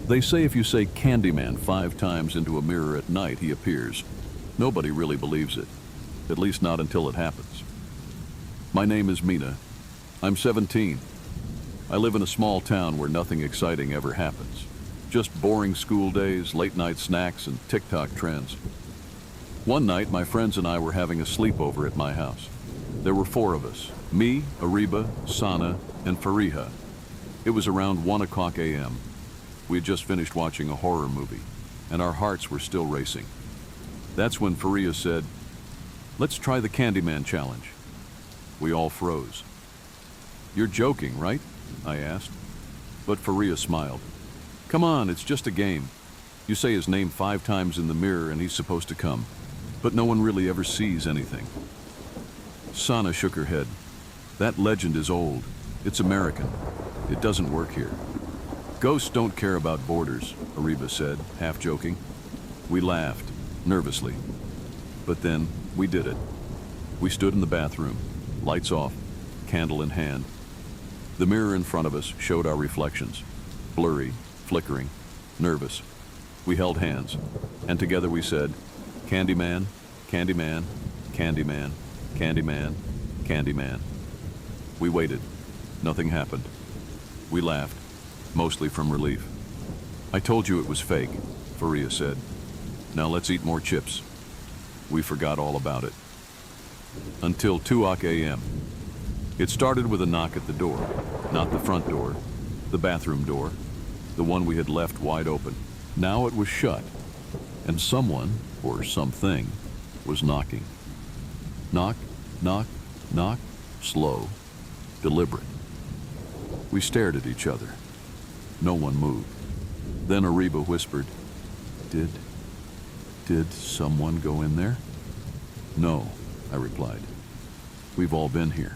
They say if you say Candyman 5 times into a mirror at night, he appears. Nobody really believes it, at least not until it happens. My name is Mina. I'm 17. I live in a small town where nothing exciting ever happens. Just boring school days, late night snacks, and TikTok trends. One night, my friends and I were having a sleepover at my house. There were 4 of us, me, Ariba, Sana, and Fariha. It was around 1 o'clock a.m. We had just finished watching a horror movie, and our hearts were still racing. That's when Fariha said, "Let's try the Candyman challenge." We all froze. "You're joking, right?" I asked. But Fariha smiled. "Come on, it's just a game. You say his name 5 times in the mirror and he's supposed to come. But no one really ever sees anything." Sana shook her head. "That legend is old. It's American. It doesn't work here." "Ghosts don't care about borders," Ariba said, half joking. We laughed, nervously. But then, we did it. We stood in the bathroom, lights off, candle in hand. The mirror in front of us showed our reflections, blurry, flickering, nervous. We held hands, and together we said, "Candyman, Candyman, Candyman, Candyman, Candyman." We waited. Nothing happened. We laughed, mostly from relief. "I told you it was fake," Fariha said. "Now let's eat more chips." We forgot all about it. Until 2 a.m. It started with a knock at the door. Not the front door, the bathroom door, the one we had left wide open. Now it was shut, and someone, or something, was knocking. Knock, knock, knock, slow, deliberate. We stared at each other. No one moved. Then Ariba whispered, Did someone go in there?" "No," I replied. "We've all been here."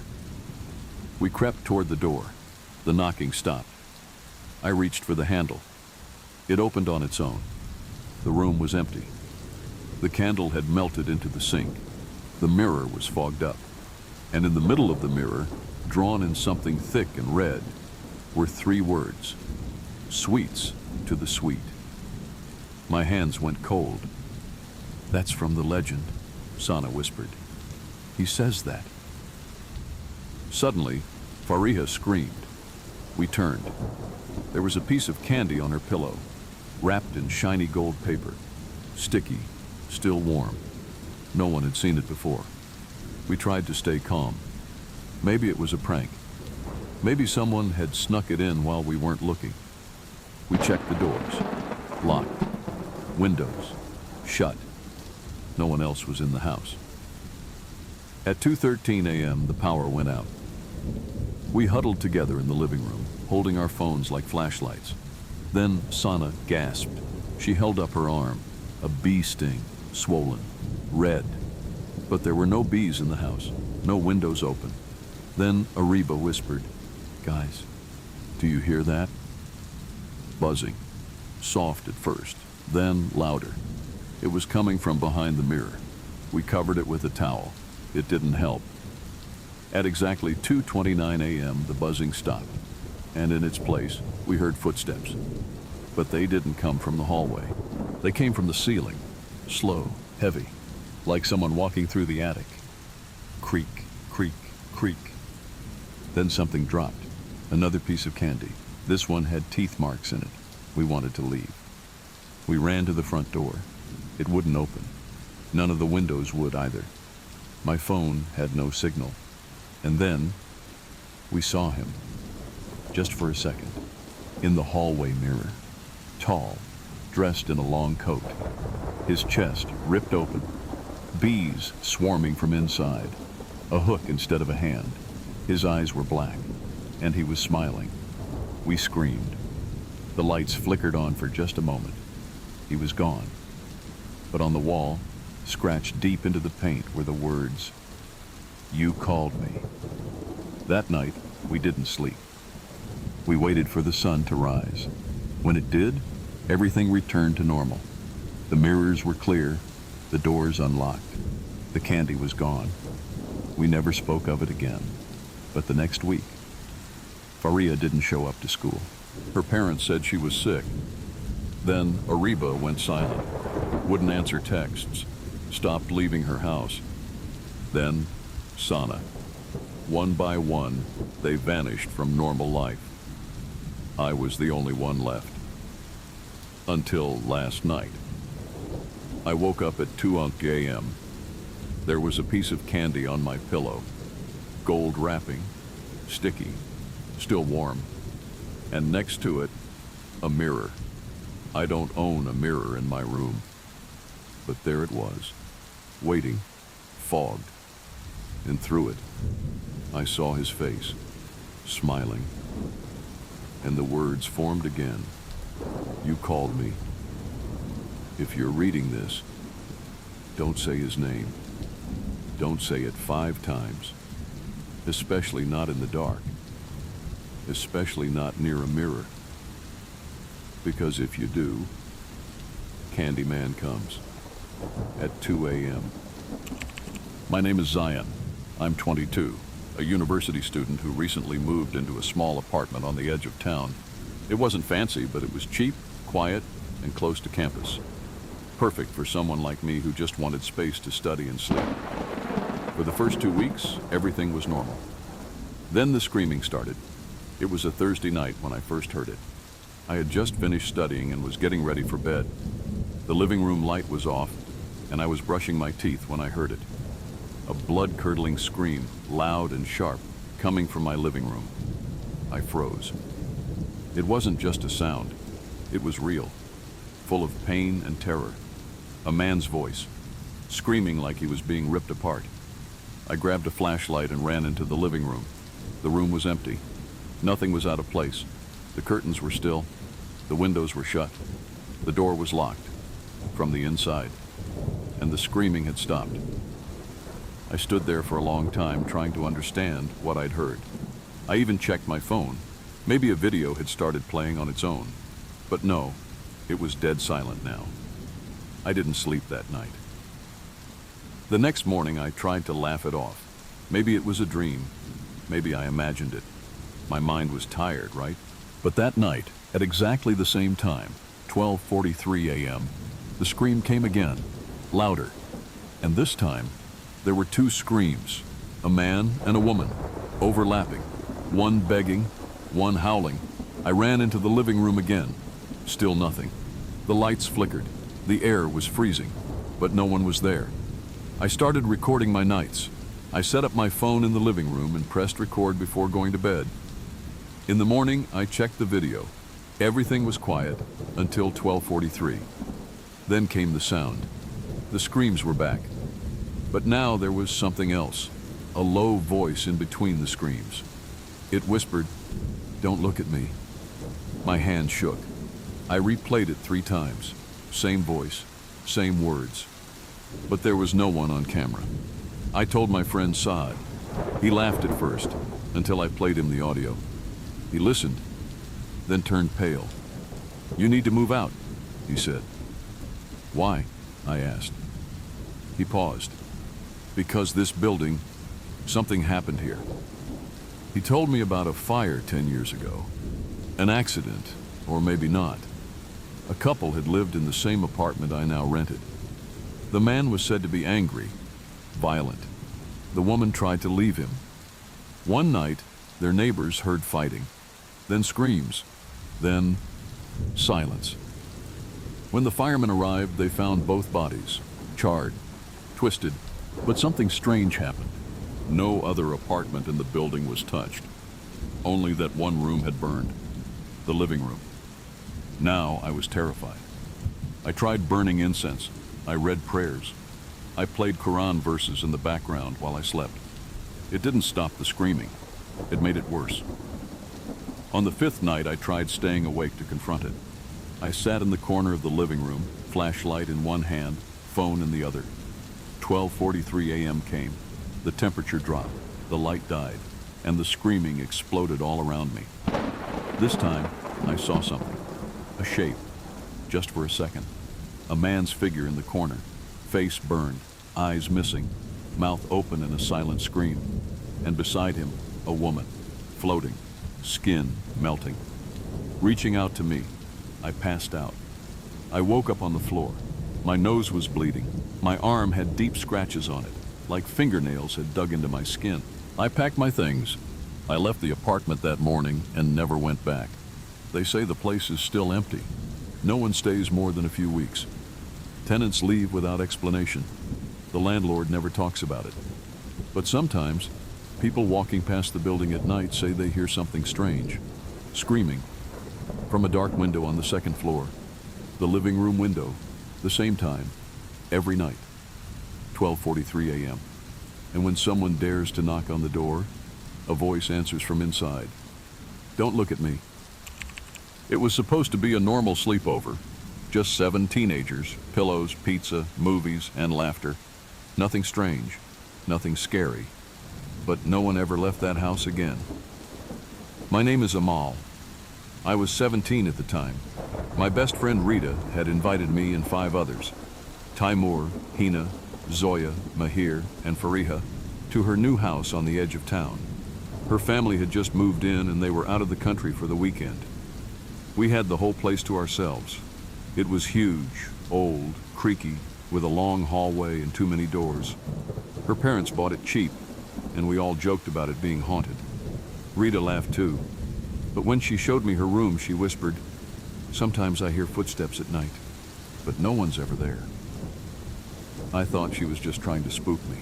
We crept toward the door. The knocking stopped. I reached for the handle. It opened on its own. The room was empty. The candle had melted into the sink. The mirror was fogged up. And in the middle of the mirror, drawn in something thick and red, were 3 words: "Sweets to the sweet." My hands went cold. "That's from the legend," Sana whispered. "He says that." Suddenly, Fariha screamed. We turned. There was a piece of candy on her pillow, wrapped in shiny gold paper, sticky, still warm. No one had seen it before. We tried to stay calm. Maybe it was a prank. Maybe someone had snuck it in while we weren't looking. We checked the doors. Locked. Windows. Shut. No one else was in the house. At 2:13 a.m., the power went out. We huddled together in the living room, holding our phones like flashlights. Then Sana gasped. She held up her arm, a bee sting, swollen, red. But there were no bees in the house, no windows open. Then Ariba whispered, "Guys, do you hear that?" Buzzing, soft at first, then louder. It was coming from behind the mirror. We covered it with a towel. It didn't help. At exactly 2:29 a.m., the buzzing stopped, and in its place, we heard footsteps. But they didn't come from the hallway. They came from the ceiling, slow, heavy, like someone walking through the attic. Creak, creak, creak. Then something dropped, another piece of candy. This one had teeth marks in it. We wanted to leave. We ran to the front door. It wouldn't open. None of the windows would either. My phone had no signal. And then we saw him, just for a second, in the hallway mirror. Tall, dressed in a long coat. His chest ripped open. Bees swarming from inside. A hook instead of a hand. His eyes were black, and he was smiling. We screamed. The lights flickered on for just a moment. He was gone. But on the wall, scratched deep into the paint, were the words, "You called me." That night, we didn't sleep. We waited for the sun to rise. When it did, everything returned to normal. The mirrors were clear, the doors unlocked. The candy was gone. We never spoke of it again. But the next week, Faria didn't show up to school. Her parents said she was sick. Then Ariba went silent, wouldn't answer texts, stopped leaving her house. Then Sana. One by one, they vanished from normal life. I was the only one left. Until last night. I woke up at 2 a.m. There was a piece of candy on my pillow. Gold wrapping, sticky, still warm. And next to it, a mirror. I don't own a mirror in my room. But there it was, waiting, fogged. And through it, I saw his face, smiling. And the words formed again. "You called me." If you're reading this, don't say his name. Don't say it 5 times. Especially not in the dark. Especially not near a mirror. Because if you do, Candyman comes at 2 a.m. My name is Zion. I'm 22, a university student who recently moved into a small apartment on the edge of town. It wasn't fancy, but it was cheap, quiet, and close to campus. Perfect for someone like me who just wanted space to study and sleep. For the first 2 weeks, everything was normal. Then the screaming started. It was a Thursday night when I first heard it. I had just finished studying and was getting ready for bed. The living room light was off, and I was brushing my teeth when I heard it. A blood-curdling scream, loud and sharp, coming from my living room. I froze. It wasn't just a sound. It was real, full of pain and terror. A man's voice, screaming like he was being ripped apart. I grabbed a flashlight and ran into the living room. The room was empty. Nothing was out of place. The curtains were still. The windows were shut. The door was locked from the inside, and the screaming had stopped. I stood there for a long time trying to understand what I'd heard. I even checked my phone. Maybe a video had started playing on its own. But no, it was dead silent now. I didn't sleep that night. The next morning I tried to laugh it off. Maybe it was a dream. Maybe I imagined it. My mind was tired, right? But that night, at exactly the same time, 12:43 a.m., the scream came again, louder. And this time, there were 2 screams, a man and a woman. overlapping, one begging, one howling. I ran into the living room again. Still nothing. The lights flickered. The air was freezing, but no one was there. I started recording my nights. I set up my phone in the living room and pressed record before going to bed. In the morning, I checked the video. Everything was quiet until 12:43. Then came the sound. The screams were back. But now there was something else, a low voice in between the screams. It whispered, "Don't look at me." My hand shook. I replayed it 3 times. Same voice, same words. But there was no one on camera. I told my friend Saad. He laughed at first, until I played him the audio. He listened, then turned pale. "You need to move out," he said. "Why?" I asked. He paused. "Because this building, something happened here." He told me about a fire 10 years ago. An accident, or maybe not. A couple had lived in the same apartment I now rented. The man was said to be angry, violent. The woman tried to leave him. One night, their neighbors heard fighting, then screams, then silence. When the firemen arrived, they found both bodies, charred, twisted, but something strange happened. No other apartment in the building was touched. Only that one room had burned, the living room. Now I was terrified. I tried burning incense. I read prayers. I played Quran verses in the background while I slept. It didn't stop the screaming. It made it worse. On the 5th night, I tried staying awake to confront it. I sat in the corner of the living room, flashlight in one hand, phone in the other. 12:43 a.m. came. The temperature dropped, the light died, and the screaming exploded all around me. This time, I saw something. A shape, just for a second. A man's figure in the corner, face burned, eyes missing, mouth open in a silent scream. And beside him, a woman, floating, skin melting. Reaching out to me, I passed out. I woke up on the floor. My nose was bleeding. My arm had deep scratches on it, like fingernails had dug into my skin. I packed my things. I left the apartment that morning and never went back. They say the place is still empty. No one stays more than a few weeks. Tenants leave without explanation. The landlord never talks about it. But sometimes, people walking past the building at night say they hear something strange. Screaming. From a dark window on the 2nd floor. The living room window. The same time. Every night. 12:43 a.m. And when someone dares to knock on the door, a voice answers from inside. "Don't look at me." It was supposed to be a normal sleepover. Just 7 teenagers, pillows, pizza, movies, and laughter. Nothing strange, nothing scary. But no one ever left that house again. My name is Amal. I was 17 at the time. My best friend Rita had invited me and 5 others, Taimur, Hina, Zoya, Mahir, and Fariha, to her new house on the edge of town. Her family had just moved in and they were out of the country for the weekend. We had the whole place to ourselves. It was huge, old, creaky, with a long hallway and too many doors. Her parents bought it cheap, and we all joked about it being haunted. Rita laughed too, but when she showed me her room, she whispered, "Sometimes I hear footsteps at night, but no one's ever there." I thought she was just trying to spook me.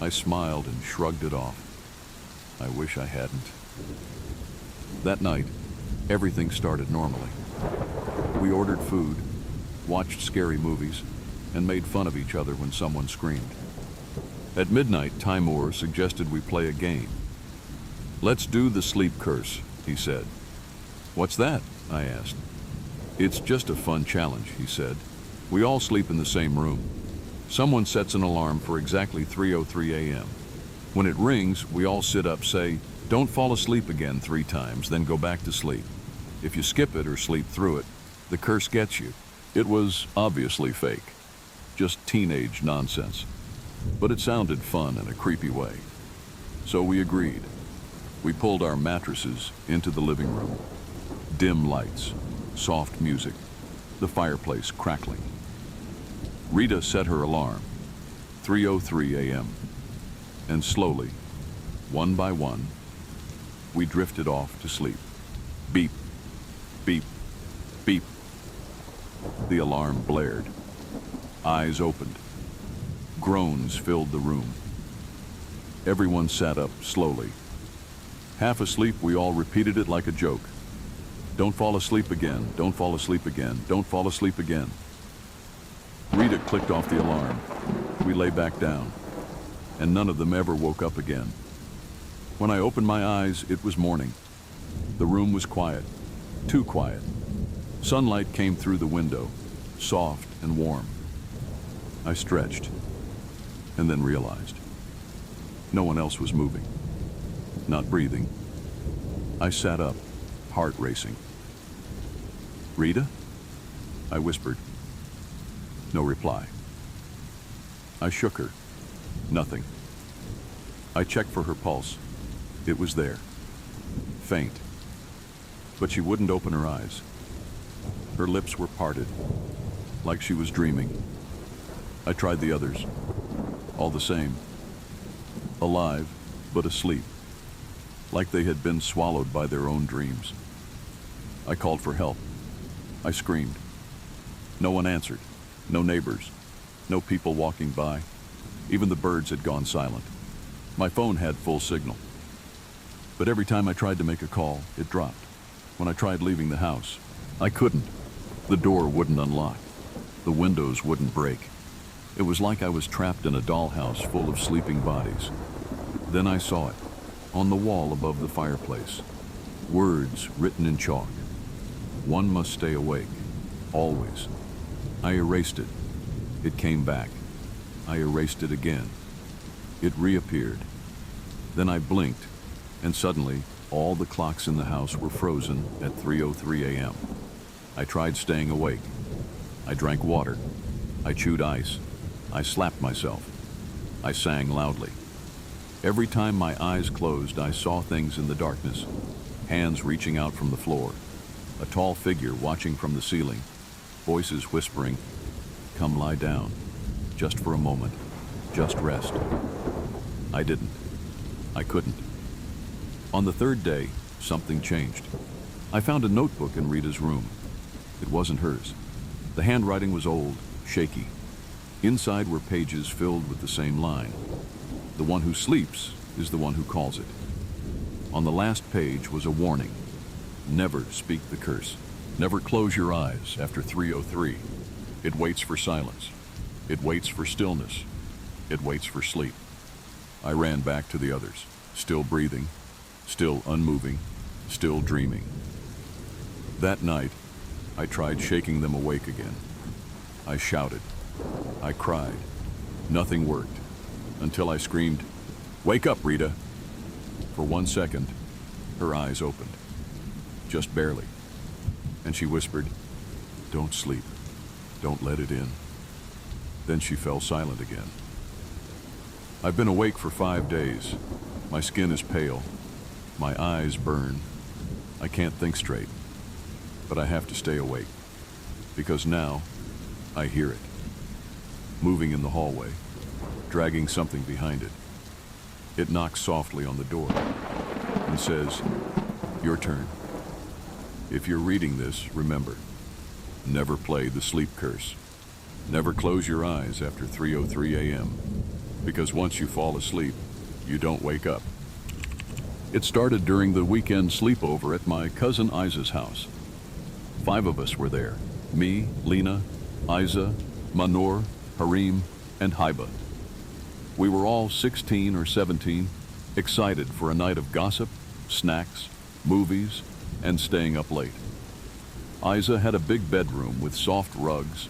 I smiled and shrugged it off. I wish I hadn't. That night, everything started normally. We ordered food, watched scary movies, and made fun of each other when someone screamed. At midnight, Taimur suggested we play a game. "Let's do the sleep curse," he said. "What's that?" I asked. "It's just a fun challenge," he said. "We all sleep in the same room. Someone sets an alarm for exactly 3:03 a.m. When it rings, we all sit up, say, 'Don't fall asleep again' 3 times, then go back to sleep. If you skip it or sleep through it, the curse gets you." It was obviously fake, just teenage nonsense, but it sounded fun in a creepy way. So we agreed. We pulled our mattresses into the living room. Dim lights, soft music, the fireplace crackling. Rita set her alarm, 3:03 a.m., and slowly, One by one, we drifted off to sleep. Beep, beep, beep. The alarm blared. Eyes opened. Groans filled the room. Everyone sat up slowly. Half asleep, we all repeated it like a joke. Don't fall asleep again, don't fall asleep again, don't fall asleep again. Rita clicked off the alarm. We lay back down, and none of them ever woke up again. When I opened my eyes, it was morning. The room was quiet, too quiet. Sunlight came through the window, soft and warm. I stretched, and then realized no one else was moving, not breathing. I sat up, heart racing. "Rita?" I whispered. No reply. I shook her. Nothing. I checked for her pulse. It was there. Faint. But she wouldn't open her eyes. Her lips were parted, like she was dreaming. I tried the others. All the same. Alive, but asleep. Like they had been swallowed by their own dreams. I called for help. I screamed. No one answered. No neighbors. No people walking by. Even the birds had gone silent. My phone had full signal. But every time I tried to make a call, it dropped. When I tried leaving the house, I couldn't. The door wouldn't unlock. The windows wouldn't break. It was like I was trapped in a dollhouse full of sleeping bodies. Then I saw it, on the wall above the fireplace. Words written in chalk. One must stay awake, always. I erased it. It came back. I erased it again. It reappeared. Then I blinked, and suddenly, all the clocks in the house were frozen at 3:03 a.m. I tried staying awake. I drank water. I chewed ice. I slapped myself. I sang loudly. Every time my eyes closed, I saw things in the darkness. Hands reaching out from the floor. A tall figure watching from the ceiling. Voices whispering, "Come lie down. Just for a moment. Just rest." I didn't. I couldn't. On the third day, something changed. I found a notebook in Rita's room. It wasn't hers. The handwriting was old, shaky. Inside were pages filled with the same line. The one who sleeps is the one who calls it. On the last page was a warning. Never speak the curse. Never close your eyes after 3:03. It waits for silence. It waits for stillness. It waits for sleep. I ran back to the others, still breathing, still unmoving, still dreaming. That night, I tried shaking them awake again. I shouted. I cried. Nothing worked, until I screamed, "Wake up, Rita!" For 1 second, her eyes opened. Just barely. And she whispered, "Don't sleep. Don't let it in." Then she fell silent again. I've been awake for 5 days. My skin is pale. My eyes burn. I can't think straight. But I have to stay awake. Because now, I hear it. Moving in the hallway, dragging something behind it. It knocks softly on the door and says, "Your turn." If you're reading this, remember, never play the sleep curse. Never close your eyes after 3:03 a.m. Because once you fall asleep, you don't wake up. It started during the weekend sleepover at my cousin Isa's house. 5 of us were there. Me, Lena, Isa, Manor, Harim, and Haiba. We were all 16 or 17, excited for a night of gossip, snacks, movies, and staying up late. Isa had a big bedroom with soft rugs,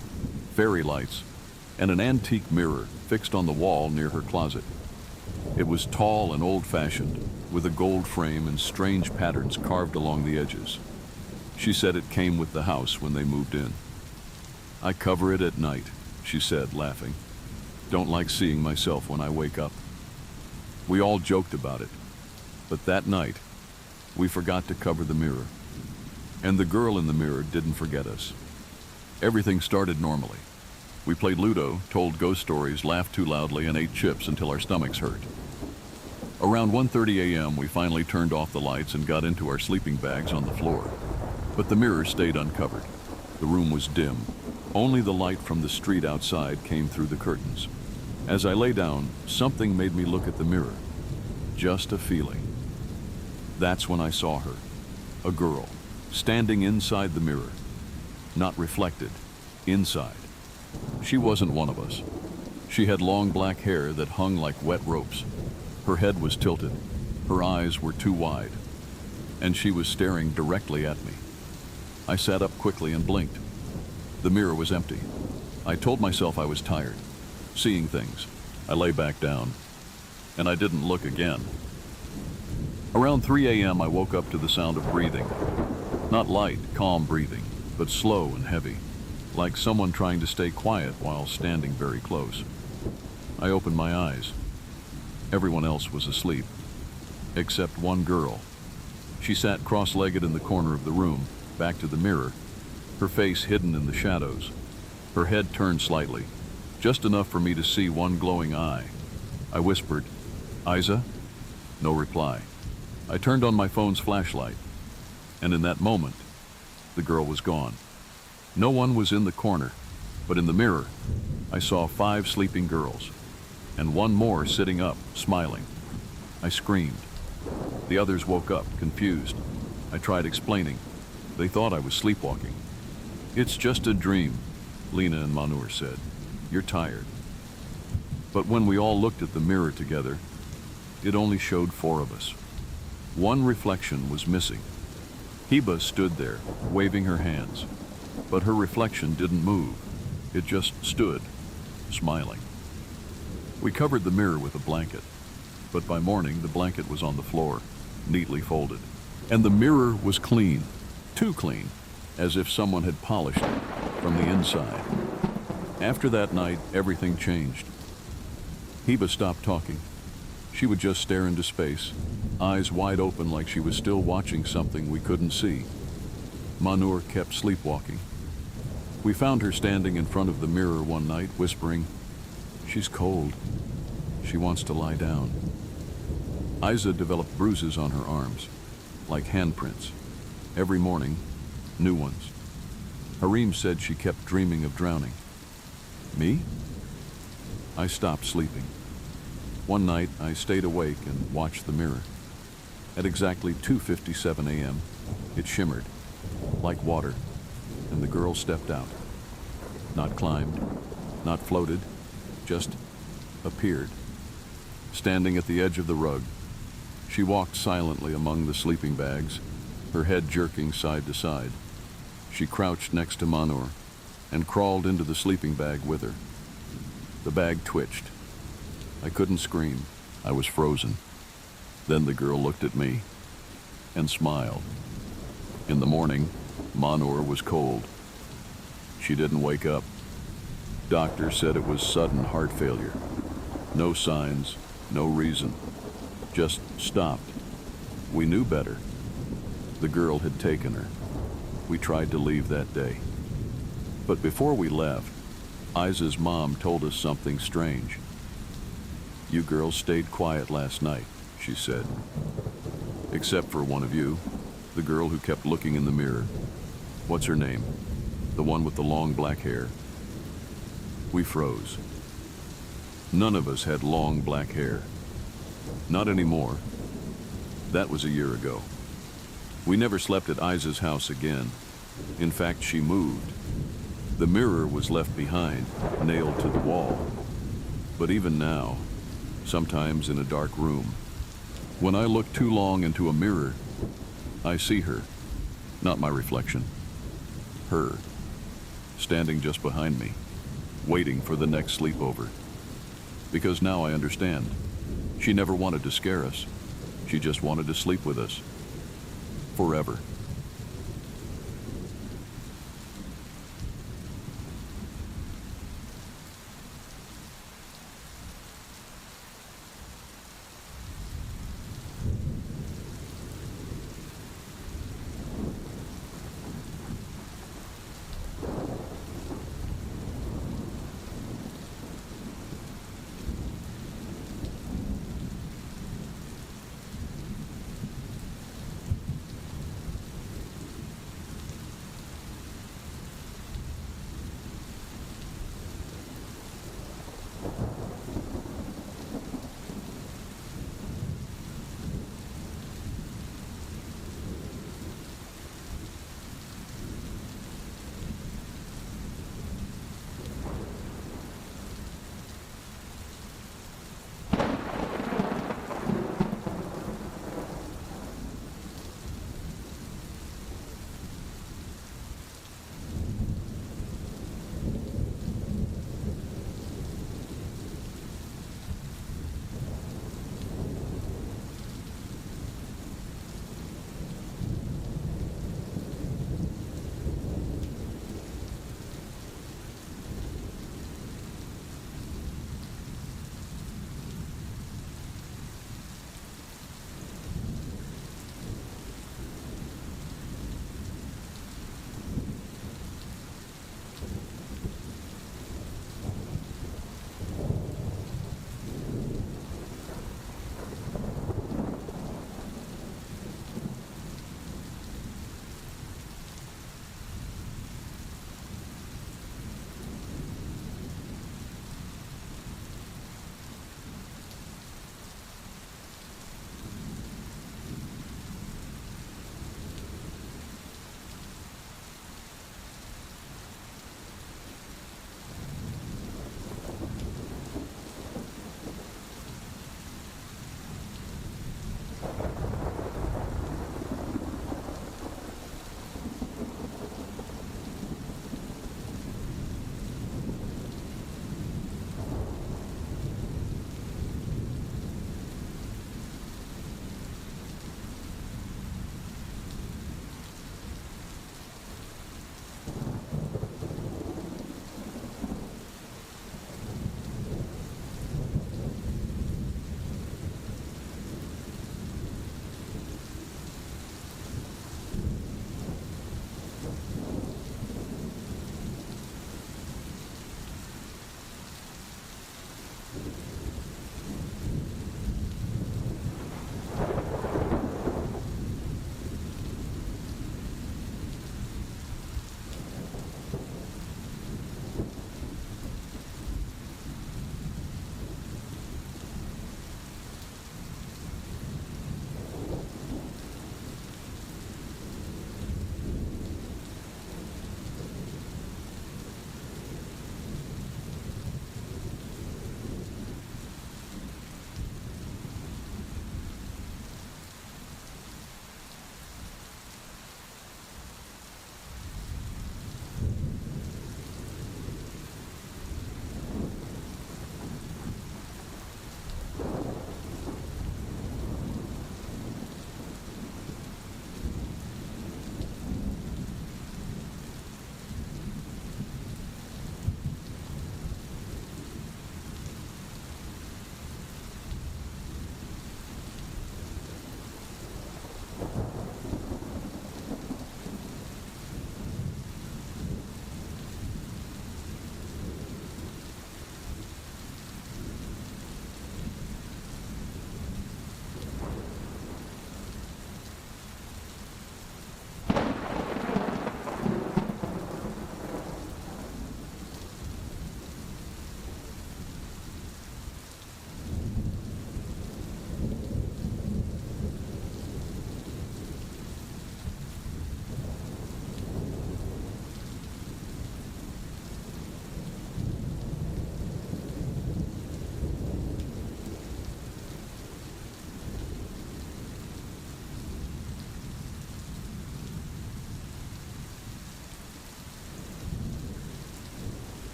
fairy lights, and an antique mirror fixed on the wall near her closet. It was tall and old-fashioned, with a gold frame and strange patterns carved along the edges. She said it came with the house when they moved in. "I cover it at night," she said, laughing. "Don't like seeing myself when I wake up." We all joked about it, but that night, we forgot to cover the mirror. And the girl in the mirror didn't forget us. Everything started normally. We played Ludo, told ghost stories, laughed too loudly, and ate chips until our stomachs hurt. Around 1:30 a.m., we finally turned off the lights and got into our sleeping bags on the floor. But the mirror stayed uncovered. The room was dim. Only the light from the street outside came through the curtains. As I lay down, something made me look at the mirror. Just a feeling. That's when I saw her. A girl, standing inside the mirror. Not reflected, inside. She wasn't one of us. She had long black hair that hung like wet ropes. Her head was tilted. Her eyes were too wide. And she was staring directly at me. I sat up quickly and blinked. The mirror was empty. I told myself I was tired, seeing things. I lay back down, and I didn't look again. Around 3 a.m., I woke up to the sound of breathing. Not light, calm breathing, but slow and heavy, like someone trying to stay quiet while standing very close. I opened my eyes. Everyone else was asleep, except one girl. She sat cross-legged in the corner of the room, back to the mirror, her face hidden in the shadows, her head turned slightly, just enough for me to see one glowing eye. I whispered, "Isa?" No reply. I turned on my phone's flashlight, and in that moment, the girl was gone. No one was in the corner, but in the mirror, I saw 5 sleeping girls, and one more sitting up, smiling. I screamed. The others woke up, confused. I tried explaining. They thought I was sleepwalking. "It's just a dream," Lena and Manur said. "You're tired." But when we all looked at the mirror together, it only showed 4 of us. One reflection was missing. Heba stood there, waving her hands, but her reflection didn't move. It just stood, smiling. We covered the mirror with a blanket, but by morning the blanket was on the floor, neatly folded, and the mirror was clean, too clean, as if someone had polished it from the inside. After that night, everything changed. Heba stopped talking. She would just stare into space, eyes wide open like she was still watching something we couldn't see. Manur kept sleepwalking. We found her standing in front of the mirror one night, whispering, "She's cold. She wants to lie down." Isa developed bruises on her arms, like handprints. Every morning, new ones. Harim said she kept dreaming of drowning. Me? I stopped sleeping. One night, I stayed awake and watched the mirror. At exactly 2:57 a.m., it shimmered, like water, and the girl stepped out. Not climbed, not floated, just appeared. Standing at the edge of the rug, she walked silently among the sleeping bags, her head jerking side to side. She crouched next to Manur and crawled into the sleeping bag with her. The bag twitched. I couldn't scream. I was frozen. Then the girl looked at me and smiled. In the morning, Manur was cold. She didn't wake up. Doctor said it was sudden heart failure. No signs, no reason. Just stopped. We knew better. The girl had taken her. We tried to leave that day. But before we left, Isa's mom told us something strange. "You girls stayed quiet last night," she said. "Except for one of you, the girl who kept looking in the mirror. What's her name? The one with the long black hair." We froze. None of us had long black hair. Not anymore. That was a year ago. We never slept at Isa's house again. In fact, she moved. The mirror was left behind, nailed to the wall. But even now, sometimes in a dark room, when I look too long into a mirror, I see her, not my reflection. Her, standing just behind me, waiting for the next sleepover. Because now I understand. She never wanted to scare us. She just wanted to sleep with us. Forever.